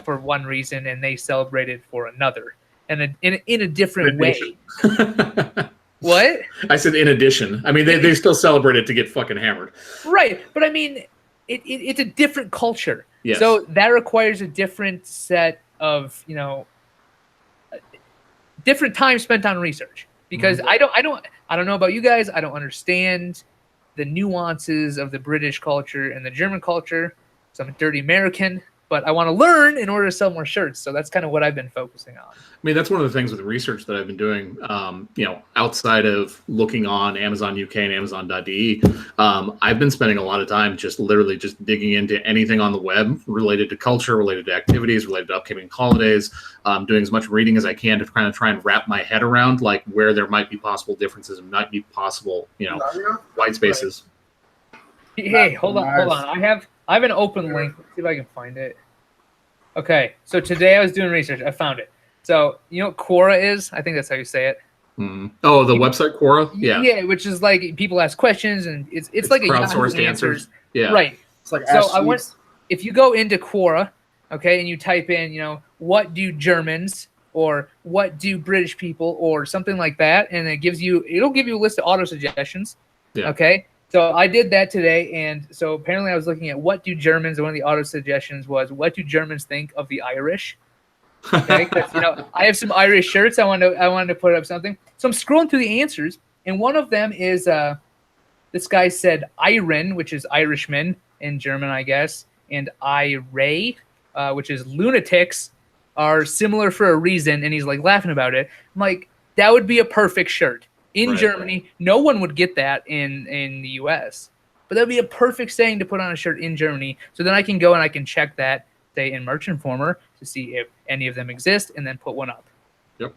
for one reason and they celebrate it for another, and in a different way. What? I said in addition. I mean, they still celebrate it to get fucking hammered. Right. But I mean, it's a different culture. Yes. So that requires a different set of, different time spent on research because I don't know about you guys. I don't understand the nuances of the British culture and the German culture. So I'm a dirty American, but I want to learn in order to sell more shirts. So that's kind of what I've been focusing on. I mean, that's one of the things with the research that I've been doing, outside of looking on Amazon UK and Amazon.de. I've been spending a lot of time just literally just digging into anything on the web related to culture, related to activities, related to upcoming holidays, doing as much reading as I can to kind of try and wrap my head around like where there might be possible differences and might be possible, white spaces. Hey, hold on. I have an open link. Let's see if I can find it. Okay, so today I was doing research. I found it. So, you know what Quora is? I think that's how you say it. Mm. Oh, the website Quora? Yeah. Yeah, which is like people ask questions and it's like a crowdsourced answers. Yeah. Right. It's like if you go into Quora, okay, and you type in, what do Germans or what do British people or something like that, and it'll give you a list of auto suggestions. Yeah. Okay. So I did that today, and so apparently I was looking at what do Germans, and one of the auto suggestions was what do Germans think of the Irish? Okay, because I have some Irish shirts. I wanted to put up something. So I'm scrolling through the answers, and one of them is this guy said Iren, which is Irishman in German, I guess, and Ire, which is lunatics, are similar for a reason, and he's like laughing about it. I'm like, that would be a perfect shirt. In Germany, no one would get that in the U.S., but that would be a perfect saying to put on a shirt in Germany. So then I can go and I can check that, say, in Merch Informer to see if any of them exist and then put one up. Yep.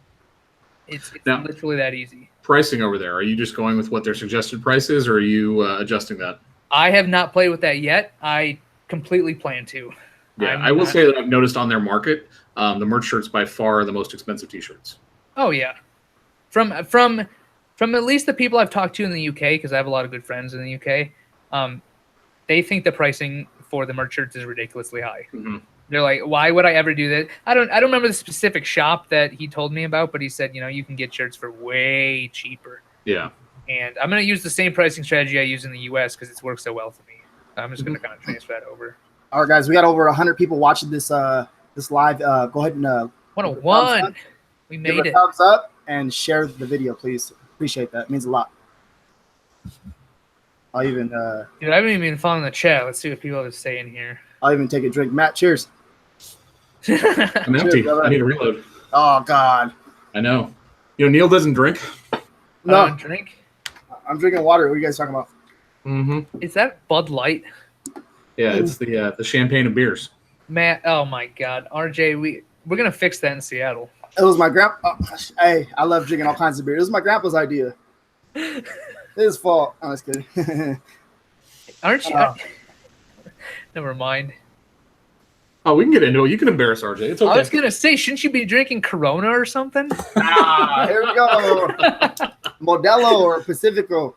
It's literally that easy. Pricing over there, are you just going with what their suggested price is, or are you adjusting that? I have not played with that yet. I completely plan to. Yeah, I will say that I've noticed on their market, the merch shirts by far are the most expensive T-shirts. Oh, yeah. From at least the people I've talked to in the UK, because I have a lot of good friends in the UK, they think the pricing for the merch shirts is ridiculously high. Mm-hmm. They're like, why would I ever do that? I don't remember the specific shop that he told me about, but he said, you can get shirts for way cheaper. Yeah. And I'm going to use the same pricing strategy I use in the US because it's worked so well for me. I'm just going to kind of transfer that over. All right, guys, we got over 100 people watching this live. Go ahead and 101. We made give a thumbs up and share the video, please. Appreciate that. It means a lot. I'll even dude, I haven't even been following the chat. Let's see what people have to say in here. I'll even take a drink. Matt, cheers. I'm empty. Cheers, I need to reload. Oh God. I know. Neil doesn't drink. No. I don't drink. I'm drinking water. What are you guys talking about? Mm-hmm. Is that Bud Light? Yeah, it's the champagne of beers. Matt, oh my God, RJ, we're gonna fix that in Seattle. It was my grandpa. Hey, I love drinking all kinds of beer. It was my grandpa's idea. His fault. I'm just kidding. Aren't you? Never mind. Oh, we can get into it. You can embarrass RJ. It's okay. I was gonna say, shouldn't you be drinking Corona or something? Here we go. Modelo or Pacifico.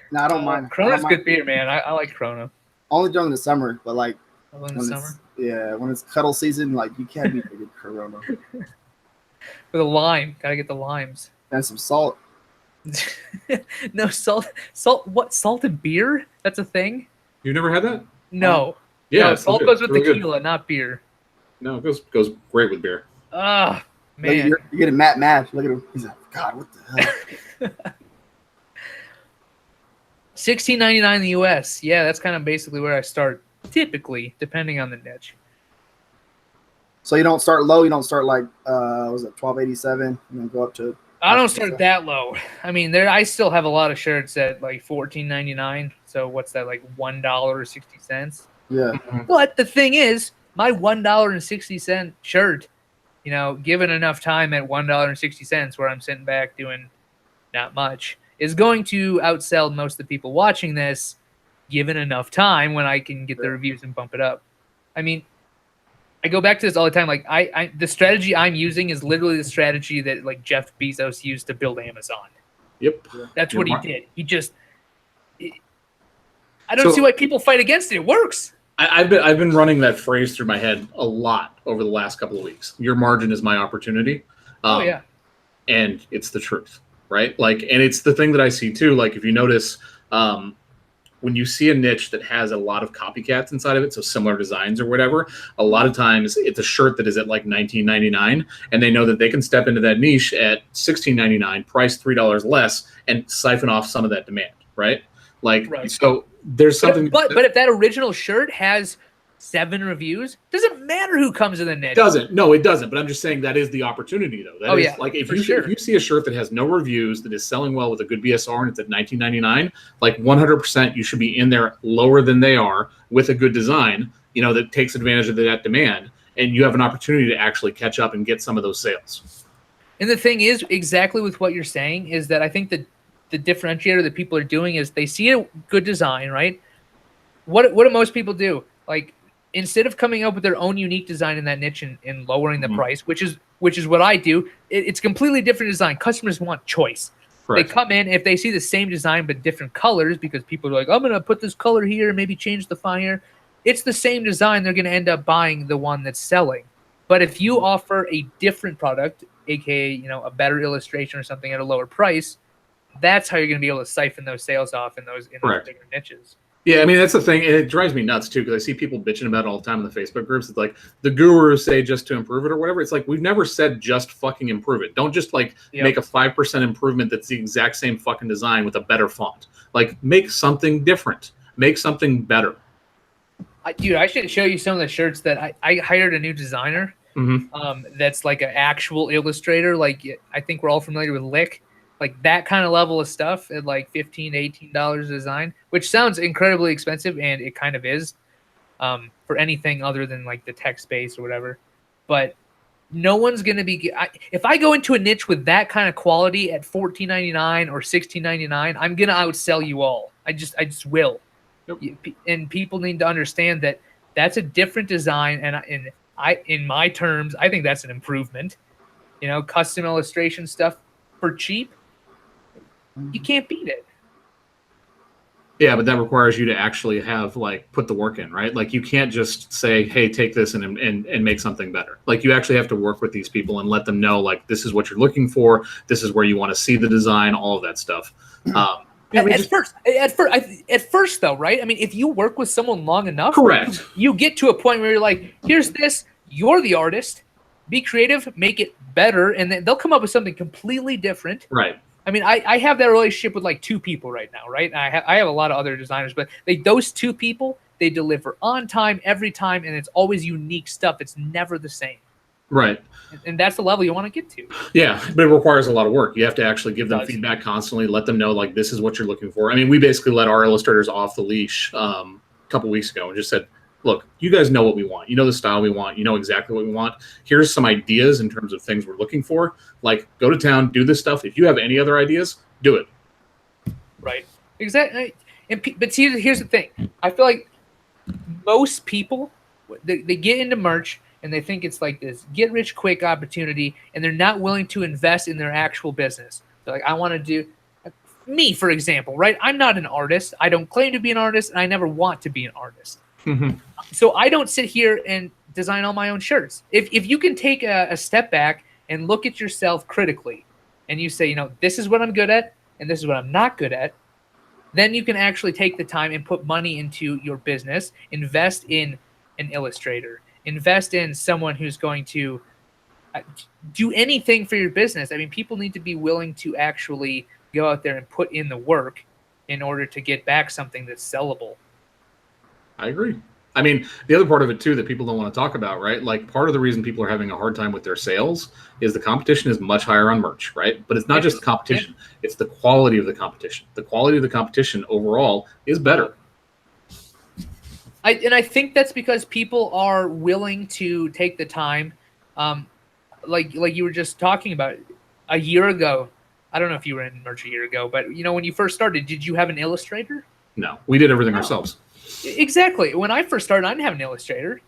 No, I don't mind. Corona's good beer, man. I like Corona. Only during the summer, but like in the summer. Yeah, when it's cuddle season, like you can't be drinking Corona. With a lime, gotta get the limes. And some salt. No salt. Salt. What? Salted beer? That's a thing. You've never had that? No. Yeah, no, salt goes with tequila, not beer. No, it goes great with beer. Ah, man. You're getting Matt mad. Look at him. He's like, God, what the hell? $16.99 in the US. Yeah, that's kind of basically where I start, typically, depending on the niche. So you don't start low. You don't start like was it $12.87 and then go up to. I don't start that low. I mean, I still have a lot of shirts at like $14.99. So what's that, like $1.60? Yeah. But the thing is, my $1.60 shirt, given enough time at $1.60 where I'm sitting back doing not much, is going to outsell most of the people watching this, given enough time when I can get the reviews and bump it up. I mean, I go back to this all the time. Like the strategy I'm using is literally the strategy that like Jeff Bezos used to build Amazon. Yep. That's what he did. He just, I don't see why people fight against it. It works. I've been running that phrase through my head a lot over the last couple of weeks. Your margin is my opportunity. Oh yeah. And it's the truth, right? Like, and it's the thing that I see too. Like if you notice, when you see a niche that has a lot of copycats inside of it, so similar designs or whatever, a lot of times it's a shirt that is at like $19.99, and they know that they can step into that niche at $16.99, price $3 less, and siphon off some of that demand, right? Like, so there's something. But if that original shirt has 7 reviews, doesn't matter who comes in the niche. No, it doesn't. But I'm just saying that is the opportunity, though. That is, like, if you see a shirt that has no reviews, that is selling well with a good BSR, and it's at $19.99, like 100%, you should be in there lower than they are with a good design, that takes advantage of that demand, and you have an opportunity to actually catch up and get some of those sales. And the thing is, exactly with what you're saying, is that I think that the differentiator that people are doing is they see a good design, right? What do most people do? Like, instead of coming up with their own unique design in that niche and lowering the price, which is what I do, it's completely different design. Customers want choice. Correct. They come in, if they see the same design but different colors, because people are like, I'm going to put this color here, maybe change the font here. It's the same design. They're going to end up buying the one that's selling. But if you offer a different product, aka a better illustration or something at a lower price, that's how you're going to be able to siphon those sales off in those bigger niches. Yeah, I mean, that's the thing. And it drives me nuts, too, because I see people bitching about it all the time in the Facebook groups. It's like, the gurus say just to improve it or whatever. It's like, we've never said just fucking improve it. Don't just, make a 5% improvement that's the exact same fucking design with a better font. Like, make something different. Make something better. Dude, I should show you some of the shirts that I hired a new designer that's like an actual illustrator. Like, I think we're all familiar with Lick. Like that kind of level of stuff at like $15 to $18 a design, which sounds incredibly expensive, and it kind of is for anything other than like the tech space or whatever. But no one's going to be if I go into a niche with that kind of quality at $14.99 or $16.99, I'm going to outsell you all. I just will. Yep. And people need to understand that that's a different design, and in my terms, I think that's an improvement. Custom illustration stuff for cheap. You can't beat it. Yeah, but that requires you to actually have put the work in, right? Like you can't just say, "Hey, take this and make something better." Like you actually have to work with these people and let them know this is what you're looking for. This is where you want to see the design, all of that stuff. At first, though, right? I mean, if you work with someone long enough, correct, you get to a point where you're like, "Here's this. You're the artist. Be creative, make it better," and then they'll come up with something completely different. Right. I mean, I have that relationship with 2 people right now, right? And I have a lot of other designers, but those 2 people, they deliver on time every time, and it's always unique stuff. It's never the same. Right. And that's the level you want to get to. Yeah, but it requires a lot of work. You have to actually give them feedback constantly, let them know this is what you're looking for. I mean, we basically let our illustrators off the leash a couple weeks ago and just said, look, you guys know what we want. You know the style we want. You know exactly what we want. Here's some ideas in terms of things we're looking for. Go to town, do this stuff. If you have any other ideas, do it. Right. Exactly. But see, here's the thing. I feel like most people, they get into merch and they think it's like this get-rich-quick opportunity, and they're not willing to invest in their actual business. They're like, I want to do – me, for example, right? I'm not an artist. I don't claim to be an artist, and I never want to be an artist. Mm-hmm. So I don't sit here and design all my own shirts. If you can take a step back and look at yourself critically and you say, this is what I'm good at and this is what I'm not good at, then you can actually take the time and put money into your business, invest in an illustrator, invest in someone who's going to do anything for your business. I mean, people need to be willing to actually go out there and put in the work in order to get back something that's sellable. I agree. I mean, the other part of it, too, that people don't want to talk about, right? Part of the reason people are having a hard time with their sales is the competition is much higher on merch, right? But it's not just the competition. It's the quality of the competition. The quality of the competition overall is better. I think that's because people are willing to take the time, like you were just talking about a year ago. I don't know if you were in merch a year ago, but, when you first started, did you have an illustrator? No, we did everything ourselves. Exactly. When I first started, I didn't have an illustrator.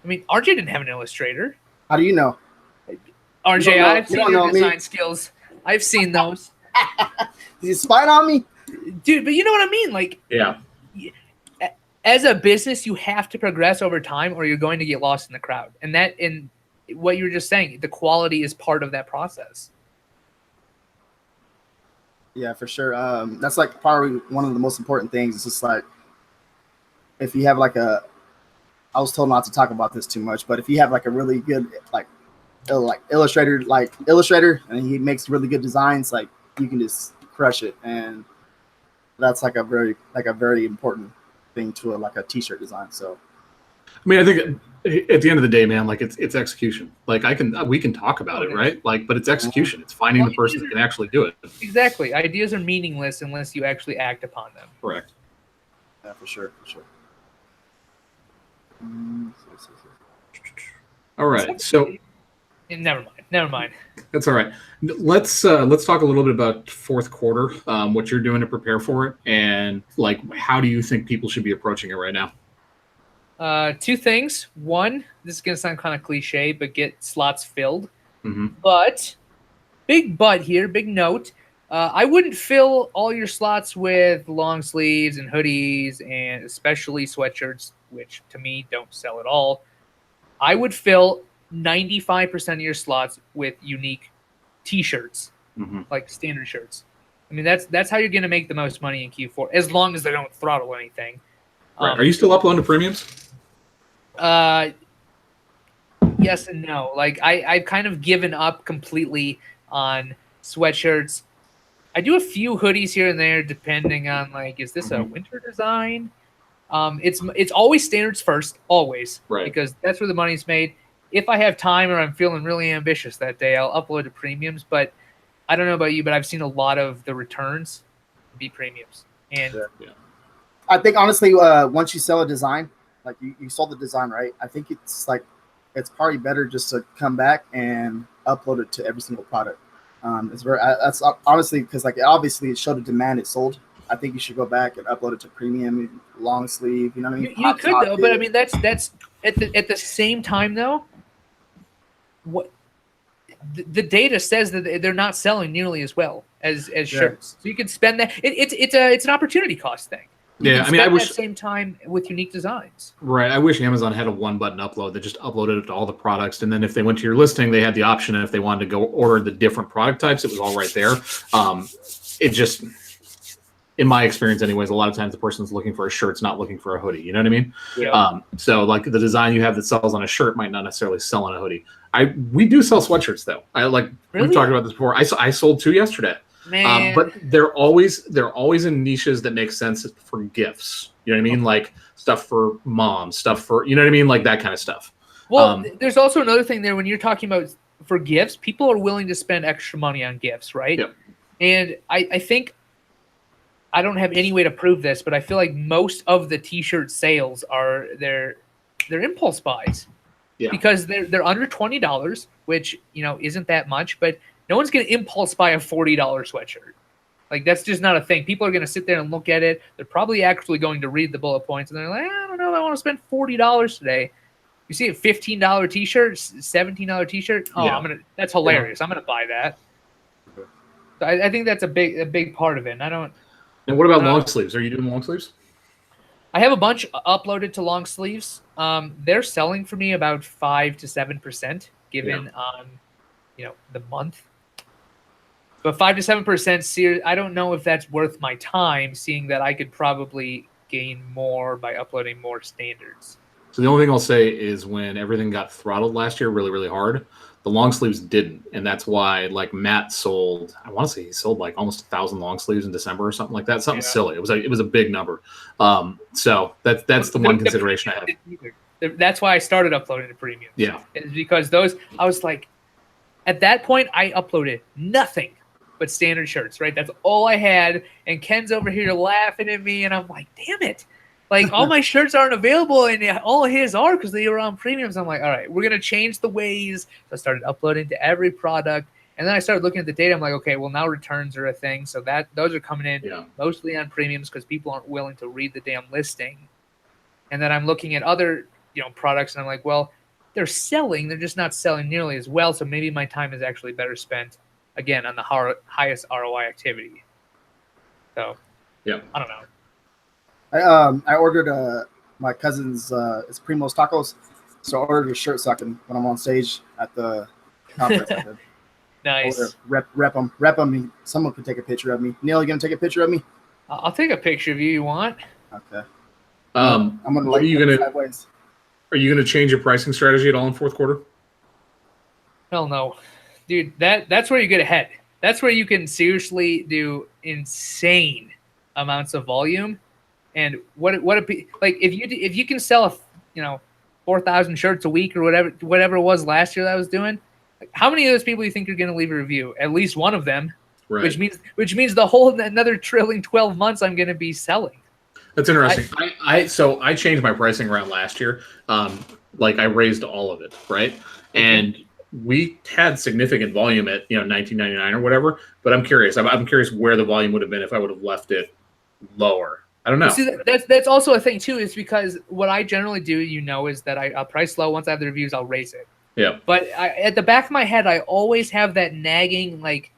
I mean, RJ didn't have an illustrator. How do you know? RJ, I've seen your design skills. I've seen those. Did you spy on me? Dude, but you know what I mean? Yeah. As a business, you have to progress over time or you're going to get lost in the crowd. And what you were just saying, the quality is part of that process. Yeah, for sure. That's like probably one of the most important things. It's just like if you have like I was told not to talk about this too much, but if you have like a really good illustrator, and he makes really good designs, like you can just crush it, and that's like a very important thing to a t-shirt design. So, I mean, I think at the end of the day, man, like it's execution. Like we can talk about it, right? Like, but it's execution. It's finding the person that can actually do it. Exactly. Ideas are meaningless unless you actually act upon them. Correct. Yeah, for sure. All right. So never mind. That's all right. Let's talk a little bit about fourth quarter, what you're doing to prepare for it, and like how do you think people should be approaching it right now? Two things. One, this is gonna sound kind of cliche, but get slots filled. Mm-hmm. But big note. I wouldn't fill all your slots with long sleeves and hoodies and especially sweatshirts, which to me don't sell at all. I would fill 95% of your slots with unique t-shirts, like standard shirts. I mean, that's how you're going to make the most money in Q4, as long as they don't throttle anything. Right. Are you still uploading to premiums? Yes and no. Like I've kind of given up completely on sweatshirts. I do a few hoodies here and there, depending on like, is this a winter design? It's always standards first, always, right? Because that's where the money's made. If I have time or I'm feeling really ambitious that day, I'll upload to premiums. But I don't know about you, but I've seen a lot of the returns be premiums. And yeah. I think honestly, once you sell a design, like you sold the design, right? I think it's probably better just to come back and upload it to every single product. That's honestly because like obviously it showed a demand, it sold. I think you should go back and upload it to premium, long sleeve. You know what I mean? You could though, but I mean that's at the same time though. What the data says that they're not selling nearly as well as shirts, so you can spend that. It's an opportunity cost thing. Yeah, I mean, I wish at the same time with unique designs. Right. I wish Amazon had a one-button upload that just uploaded it to all the products, and then if they went to your listing, they had the option. And if they wanted to go order the different product types, it was all right there. It just, in my experience, anyways, a lot of times the person's looking for a shirt's not looking for a hoodie. You know what I mean? Yeah. So like the design you have that sells on a shirt might not necessarily sell on a hoodie. We do sell sweatshirts though. Really? We've talked about this before. I sold 2 yesterday. Man. But they're always in niches that make sense for gifts. You know what I mean? Like stuff for mom, stuff for, you know what I mean? Like that kind of stuff. Well, there's also another thing there when you're talking about for gifts, people are willing to spend extra money on gifts, right? Yep. And I think, I don't have any way to prove this, but I feel like most of the t-shirt sales are they're impulse buys. Yeah. Because they're under $20, which, isn't that much, but no one's going to impulse buy a $40 sweatshirt. Like, that's just not a thing. People are going to sit there and look at it. They're probably actually going to read the bullet points, and they're like, I don't know if I want to spend $40 today. You see a $15 t-shirt, $17 t-shirt? Oh, yeah. That's hilarious. Yeah. I'm going to buy that. So I think that's a big part of it. And I don't. And what about long sleeves? Are you doing long sleeves? I have a bunch uploaded to long sleeves. They're selling for me about 5 to 7%, given the month. But 5 to 7%, I don't know if that's worth my time, seeing that I could probably gain more by uploading more standards. So the only thing I'll say is when everything got throttled last year really, really hard, the long sleeves didn't. And that's why, like, Matt sold, I want to say he sold like almost 1,000 long sleeves in December or something like that. Something silly. It was a big number. So that's the one consideration I have. That's why I started uploading to premium. Yeah. It's because I was like, at that point, I uploaded nothing but standard shirts, right? That's all I had. And Ken's over here laughing at me, and I'm like, damn it. Like, all my shirts aren't available, and all his are because they were on premiums. I'm like, all right, we're going to change the ways. So I started uploading to every product. And then I started looking at the data. I'm like, okay, well, now returns are a thing. So those are coming in mostly on premiums because people aren't willing to read the damn listing. And then I'm looking at other products, and I'm like, well, they're selling. They're just not selling nearly as well. So maybe my time is actually better spent, again, on the highest ROI activity. So, I don't know. I ordered my cousin's it's Primo Tacos, so I ordered a shirt so I can when I'm on stage at the conference. Nice. Rep them. Someone could take a picture of me. Neil, you gonna take a picture of me? I'll take a picture of you. You want? Okay. I'm gonna. Are you gonna change your pricing strategy at all in fourth quarter? Hell no, dude. That's where you get ahead. That's where you can seriously do insane amounts of volume. And what like if you can sell 4,000 shirts a week or whatever it was last year that I was doing. Like, how many of those people do you think are going to leave a review? At least one of them. Right. Which means the whole another trailing 12 months I'm going to be selling. That's interesting. I changed my pricing around last year. Like I raised all of it, right? And we had significant volume at $19.99 or whatever. But I'm curious. I'm curious where the volume would have been if I would have left it lower. I don't know. See, that's also a thing too. Is because what I generally do, is that I'll price low. Once I have the reviews, I'll raise it. Yeah. But at the back of my head, I always have that nagging like,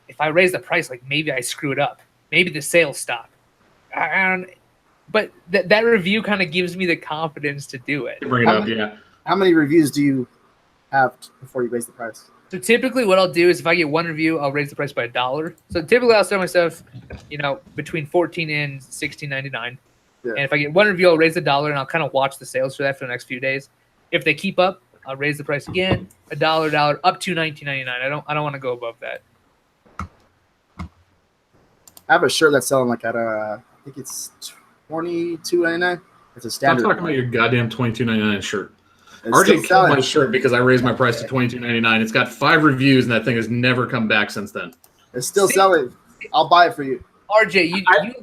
if I raise the price, like maybe I screw it up. Maybe the sales stop. But that review kind of gives me the confidence to do it. Bring it up, yeah. How many reviews do you have before you raise the price? So typically what I'll do is if I get one review, I'll raise the price by $1. So typically I'll sell my stuff, between $14 and $16.99. Yeah. And if I get one review, I'll raise $1 and I'll kind of watch the sales for that for the next few days. If they keep up, I'll raise the price again, $1, up to $19.99. I don't want to go above that. I have a shirt that's selling like at I think it's $22.99. It's a standard. Stop talking about your goddamn $22.99 shirt. RJ killed my shirt because I raised my price to $22.99. It's got 5 reviews, and that thing has never come back since then. It's still selling. I'll buy it for you. RJ,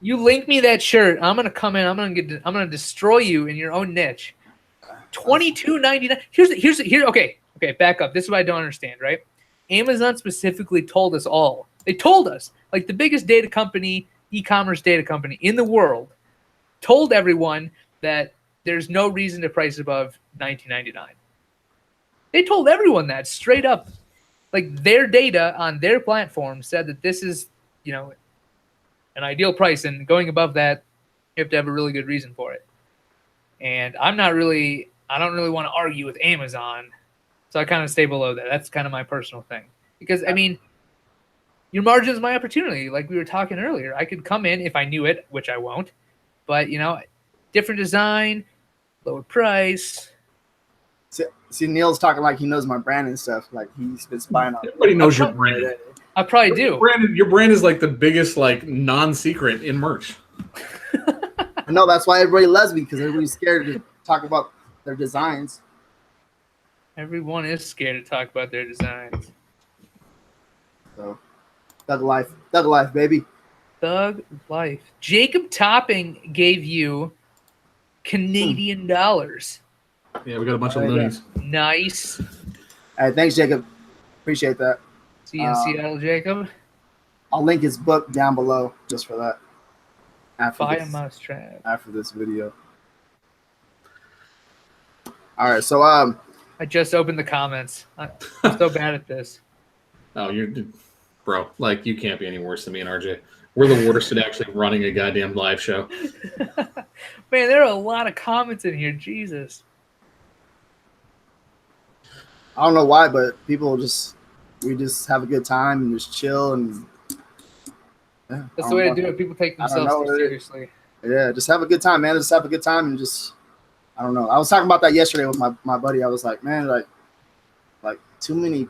you link me that shirt. I'm gonna come in. I'm gonna destroy you in your own niche. $22.99. Here's okay. Back up. This is what I don't understand. Right? Amazon specifically told us all. They told us, like the biggest data company, e-commerce data company in the world, told everyone that there's no reason to price above $19.99. They told everyone that straight up. Like their data on their platform said that this is, an ideal price, and going above that, you have to have a really good reason for it. And I don't really want to argue with Amazon, so I kind of stay below that. That's kind of my personal thing. Because your margin is my opportunity. Like we were talking earlier, I could come in if I knew it, which I won't. But different design, lower price. See, Neil's talking like he knows my brand and stuff. Like he's been spying on. Everybody knows your brand. I probably do. Your brand is like the biggest non-secret in merch. I know that's why everybody loves me, because everybody's scared to talk about their designs. Everyone is scared to talk about their designs. So, thug life, baby. Thug life. Jacob Topping gave you Canadian dollars. Yeah, we got a bunch of loonies. Nice. All right, thanks, Jacob. Appreciate that. See you in Seattle, Jacob. I'll link his book down below just for that. After this video. All right, so I just opened the comments. I'm so bad at this. Oh, bro, you can't be any worse than me and RJ. We're the worst at actually running a goddamn live show. Man, there are a lot of comments in here. Jesus. I don't know why, but we just have a good time and just chill and. Yeah, that's the way to do it. People take themselves too seriously. Yeah, just have a good time, man. Just have a good time and just. I don't know. I was talking about that yesterday with my buddy. I was like, man, like too many.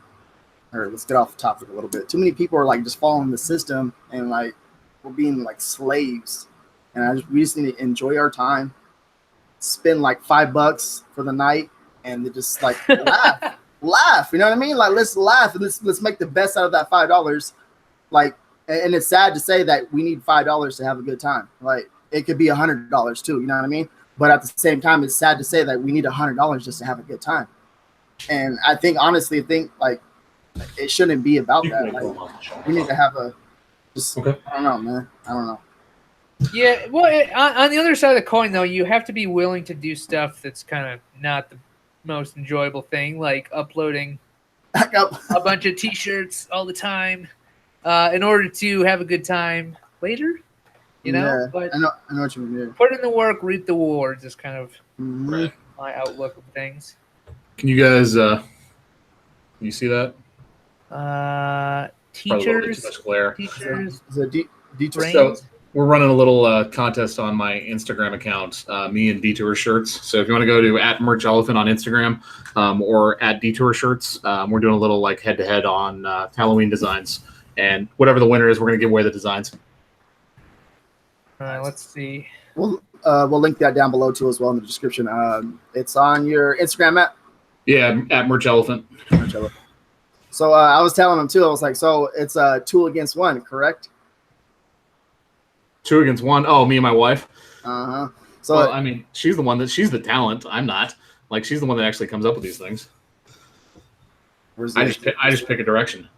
Or let's get off the topic a little bit. Too many people are just following the system and we're being slaves. And we just need to enjoy our time. Spend $5 for the night and just laugh. You know what I mean? Let's laugh and let's make the best out of that $5. And it's sad to say that we need $5 to have a good time. It could be $100 too. You know what I mean? But at the same time, it's sad to say that we need $100 just to have a good time. And I honestly think it shouldn't be about that. We need to have okay. I don't know, man. I don't know. Yeah, well, on the other side of the coin, though, you have to be willing to do stuff that's kind of not the most enjoyable thing, like uploading a bunch of T-shirts all the time in order to have a good time later. Yeah, but I know what you mean. Yeah. Put in the work, reap the rewards is kind of my outlook of things. Can you guys you see that? Teachers. Is it Detour? So we're running a little contest on my Instagram account, me and Detour Shirts. So if you want to go to @merchelephant on Instagram or @Detour Shirts, we're doing a little like head-to-head on Halloween designs. And whatever the winner is, we're going to give away the designs. Let's see. We'll link that down below too as well in the description. It's on your Instagram app. Yeah, @merchelephant. So I was telling him too. I was like, so it's 2 against 1, correct? 2 against 1. Oh, me and my wife. So well, I mean, she's the talent. I'm not. Like, she's the one that actually comes up with these things. I just pick a direction.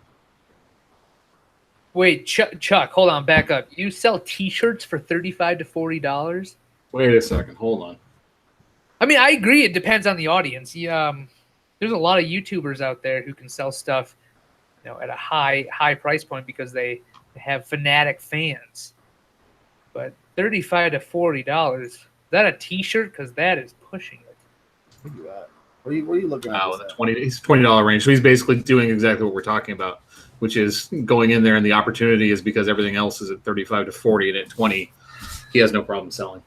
Wait, Chuck, hold on, back up. You sell T-shirts for $35 to $40? Wait a second, hold on. I mean, I agree. It depends on the audience. There's a lot of YouTubers out there who can sell stuff, at a high price point because they have fanatic fans. But $35 to $40, is that a T-shirt? Because that is pushing it. What are you looking at? The $20 range. So he's basically doing exactly what we're talking about, which is going in there, and the opportunity is because everything else is at 35 to 40, and at 20, he has no problem selling.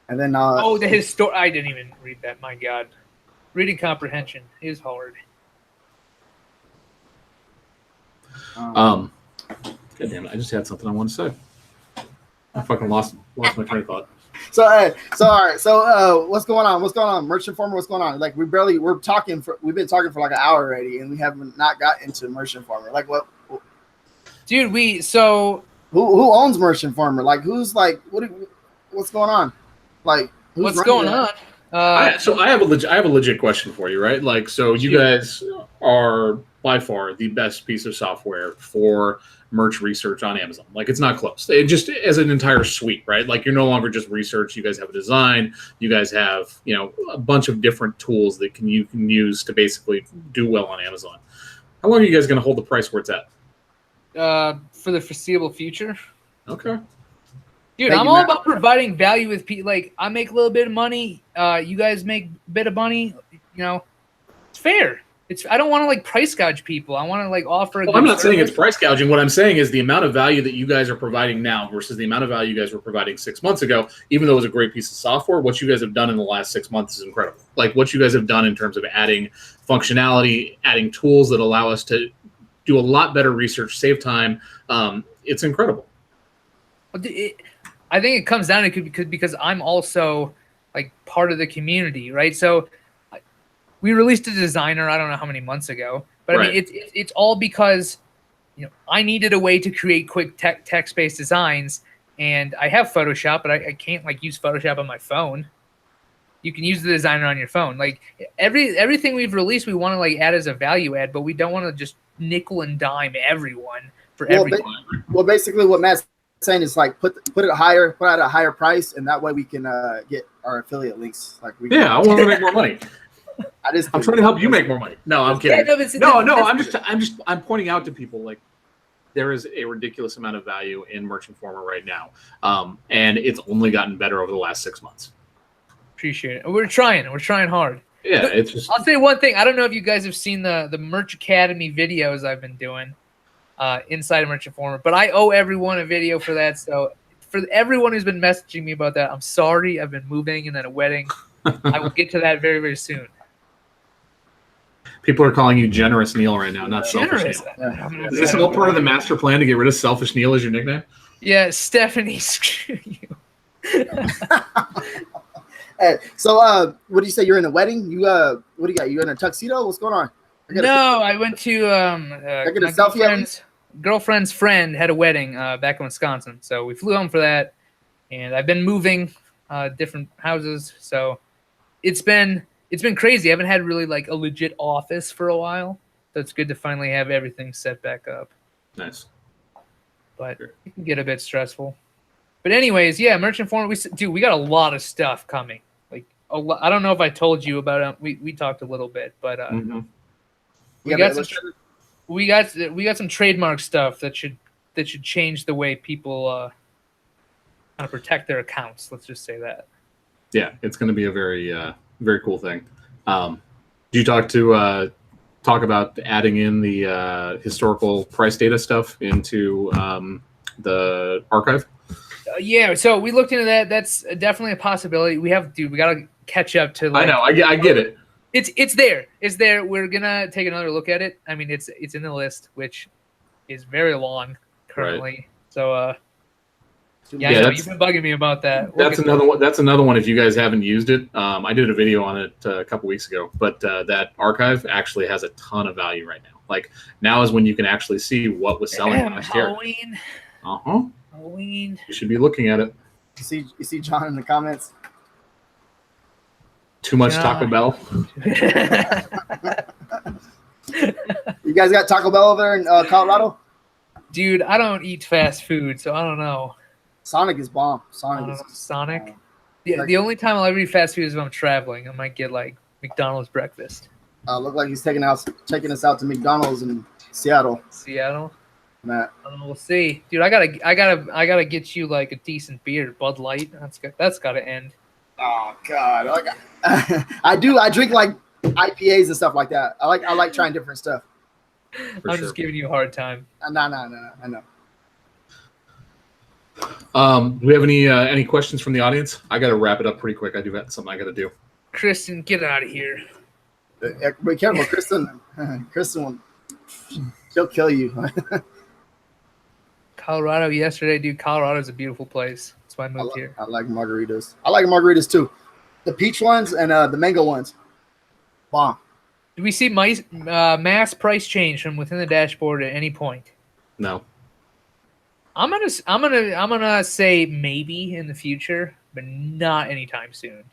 And then I didn't even read that. My God, reading comprehension is hard. God damn it! I just had something I wanted to say. I fucking lost my train of thought. So all right. So what's going on? What's going on? Merch Informer, what's going on? Like we've been talking for like an hour already, and we haven't not got into Merch Informer. Like what? Dude, who owns Merch Informer? Like who's like what's going on? Like what's going on? So I have a legit question for you, right? Like, so you guys are by far the best piece of software for merch research on Amazon. Like, it's not close. It just as an entire suite, right? Like, you're no longer just research. You guys have a design. You guys have, a bunch of different tools that you can use to basically do well on Amazon. How long are you guys going to hold the price where it's at? For the foreseeable future. Okay. Dude, I'm all about providing value with people. Like, I make a little bit of money. You guys make a bit of money. It's fair. I don't want to price gouge people. I want to offer. I'm not saying it's price gouging. What I'm saying is the amount of value that you guys are providing now versus the amount of value you guys were providing 6 months ago. Even though it was a great piece of software, what you guys have done in the last 6 months is incredible. Like what you guys have done in terms of adding functionality, adding tools that allow us to do a lot better research, save time. It's incredible. I think it comes down to because I'm also part of the community, right? So we released a designer, I don't know how many months ago, but right. I mean, it's all because I needed a way to create quick text-based designs, and I have Photoshop, but I can't use Photoshop on my phone. You can use the designer on your phone. Everything we've released, we want to add as a value add, but we don't want to just nickel and dime everyone for everyone. Well, basically, what Matt's saying is put it higher, put out a higher price, and that way we can get our affiliate links. I want to make more money. I'm trying to help you make more money. No, I'm kidding. I'm pointing out to people there is a ridiculous amount of value in Merch Informer right now, and it's only gotten better over the last 6 months. Appreciate it. We're trying hard. Yeah, it's just. I'll say one thing. I don't know if you guys have seen the Merch Academy videos I've been doing inside of Merch Informer, but I owe everyone a video for that. So for everyone who's been messaging me about that, I'm sorry. I've been moving and then a wedding. I will get to that very, very soon. People are calling you Generous Neil right now, not Selfish Neil. Is this all part of the master plan to get rid of Selfish Neil as your nickname? Yeah, Stephanie, screw you. Hey, so what do you say? You're in a wedding? What do you got? You in a tuxedo? What's going on? I went to my girlfriend's friend had a wedding back in Wisconsin, so we flew home for that, and I've been moving different houses, so it's been crazy. I haven't had really a legit office for a while, so it's good to finally have everything set back up. Nice, but it can get a bit stressful. But anyways, yeah, Merch Informer. We got a lot of stuff coming. I don't know if I told you about it. We talked a little bit, but we got some trademark stuff that should change the way people kind of protect their accounts. Let's just say that. Yeah, it's going to be a very very cool thing. Do you talk to talk about adding in the historical price data stuff into the archive? Yeah, so we looked into that. That's definitely a possibility. We gotta catch up to. Like, I know, I get it. It's there. It's there. We're gonna take another look at it. I mean, it's in the list, which is very long currently. Right. So, yeah, I know you've been bugging me about that. That's another one. That's another one. If you guys haven't used it, I did a video on it a couple weeks ago. But that archive actually has a ton of value right now. Like now is when you can actually see what was selling last year. Halloween. Halloween. You should be looking at it. You see John in the comments. Too much Taco Bell. You guys got Taco Bell over there in Colorado? Dude, I don't eat fast food, so I don't know. Sonic is bomb. Sonic. Yeah, the only time I'll ever eat fast food is if I'm traveling. I might get like McDonald's breakfast. Look like he's taking us out to McDonald's in Seattle. Matt. We'll see, dude. I gotta get you like a decent beer, Bud Light. That's gotta end. Oh God, I drink like IPAs and stuff like that. I like trying different stuff. I'm just giving you a hard time. No, I know. Do we have any questions from the audience? I got to wrap it up pretty quick. I do have something I got to do. Kristen, get out of here. Be careful, Kristen. Kristen, she'll kill you. Colorado yesterday, dude. Colorado's a beautiful place. That's why I moved here. I like margaritas. I like margaritas too. The peach ones and the mango ones. Bomb. Do we see mass price change from within the dashboard at any point? No. I'm gonna say maybe in the future, but not anytime soon.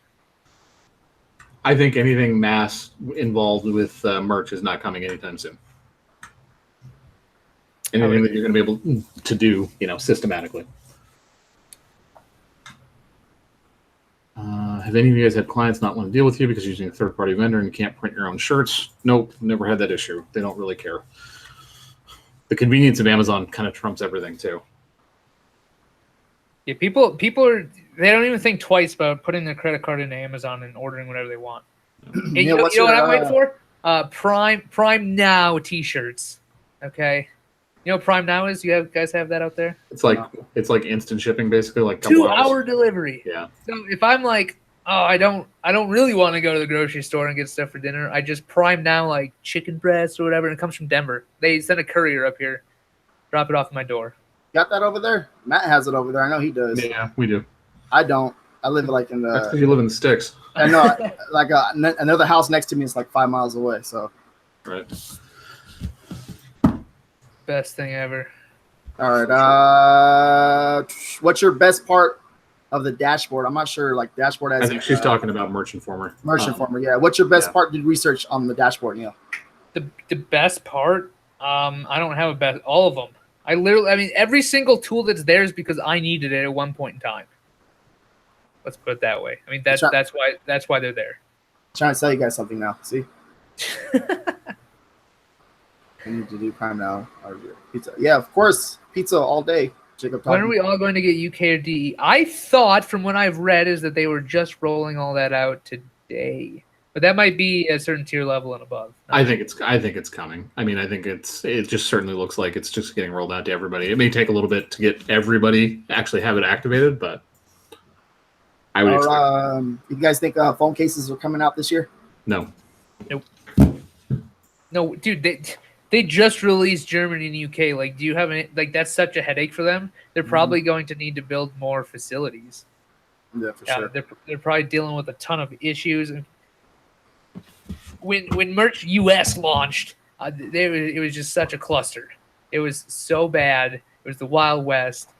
I think anything mass involved with merch is not coming anytime soon. Anything that you're going to be able to do, systematically. Have any of you guys had clients not want to deal with you because you're using a third-party vendor and you can't print your own shirts? Nope, never had that issue. They don't really care. The convenience of Amazon kind of trumps everything too. Yeah, people they don't even think twice about putting their credit card into Amazon and ordering whatever they want. And you know what I'm waiting for? Prime Now T-shirts. Okay. You know what Prime Now is? You guys have that out there? It's like instant shipping, basically, like 2-hour delivery. Yeah. So if I'm like, oh, I don't really want to go to the grocery store and get stuff for dinner. I just Prime Now like chicken breasts or whatever, and it comes from Denver. They send a courier up here, drop it off at my door. Got that over there? Matt has it over there. I know he does. Yeah, we do. I don't. I live like in the. That's because you live in the sticks. I know. Like another house next to me is like 5 miles away. So. Right. Best thing ever. All right. What's your best part of the dashboard? I'm not sure. Like dashboard has. I think she's talking about Merch Informer. Merch Informer. Yeah. What's your best part? Did research on the dashboard? Yeah. The best part. I don't have a best. All of them. I mean, every single tool that's there is because I needed it at one point in time. Let's put it that way. I mean, that's why they're there. I'm trying to tell you guys something now. See. I need to do Prime Now. Pizza. Yeah, of course. Pizza all day. Jacob. When are we all going to get UK or DE? I thought, from what I've read, is that they were just rolling all that out today. But that might be a certain tier level and above. I think it's coming. I mean, I think it just certainly looks like it's just getting rolled out to everybody. It may take a little bit to get everybody to actually have it activated, but I would expect. You guys think phone cases are coming out this year? No. Nope. No, dude. They just released Germany and UK. Like, do you have any? Like, that's such a headache for them. They're probably going to need to build more facilities. Yeah, for sure. They're probably dealing with a ton of issues. When Merch US launched, it was just such a cluster. It was so bad. It was the Wild West.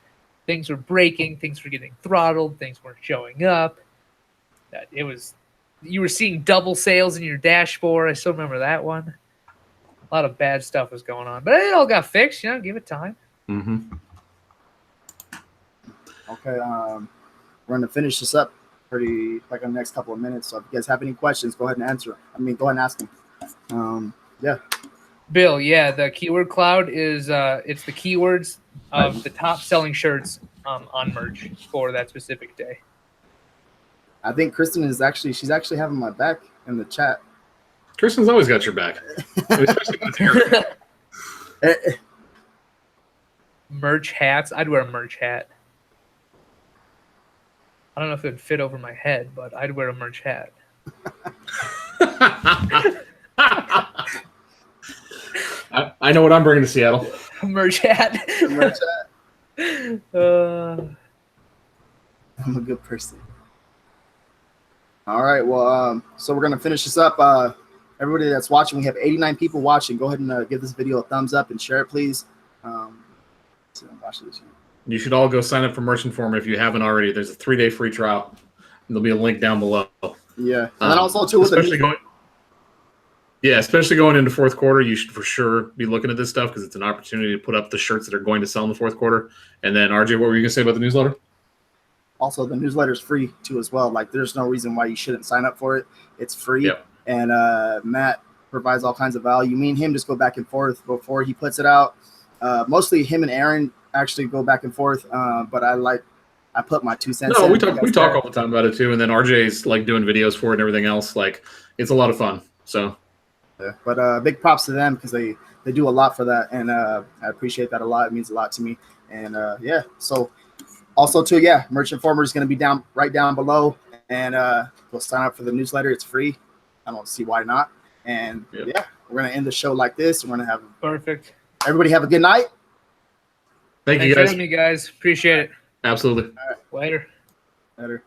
Things were breaking. Things were getting throttled. Things weren't showing up. You were seeing double sales in your dashboard. I still remember that one. A lot of bad stuff was going on, but it all got fixed. Give it time. Mm-hmm. Okay, we're going to finish this up pretty like in the next couple of minutes. So if you guys have any questions, go ahead and answer. Go ahead and ask them. Yeah. Bill, the keyword cloud is it's the keywords of the top selling shirts on merch for that specific day. I think Kristen she's actually having my back in the chat. Tristan's always got your back. Especially when it's hair. Merch hats. I'd wear a merch hat. I don't know if it would fit over my head, but I'd wear a merch hat. I know what I'm bringing to Seattle. A merch hat. A merch hat. I'm I'm a good person. All right. Well, so we're gonna finish this up. Everybody that's watching, we have 89 people watching. Go ahead and give this video a thumbs up and share it, please. You should all go sign up for Merch Informer if you haven't already. There's a 3-day free trial. And there'll be a link down below. Yeah, and then also too with especially going into fourth quarter, you should for sure be looking at this stuff because it's an opportunity to put up the shirts that are going to sell in the fourth quarter. And then RJ, what were you gonna say about the newsletter? Also, the newsletter is free too as well. Like, there's no reason why you shouldn't sign up for it. It's free. Yep. And Matt provides all kinds of value. Me and him just go back and forth before he puts it out. Mostly him and Aaron actually go back and forth. But I put my 2 cents. No, in. we talk all the time about it too. And then RJ's like doing videos for it and everything else. Like, it's a lot of fun. So, yeah. But big props to them because they do a lot for that, and I appreciate that a lot. It means a lot to me. And yeah, so also too, yeah, Merch Informer is going to be right down below, and we'll sign up for the newsletter. It's free. I don't see why not. And yeah, we're going to end the show like this. We're going to have perfect. Everybody have a good night. Thank you guys. Thanks for having me, guys. Appreciate it. Absolutely. All right. Later. Later.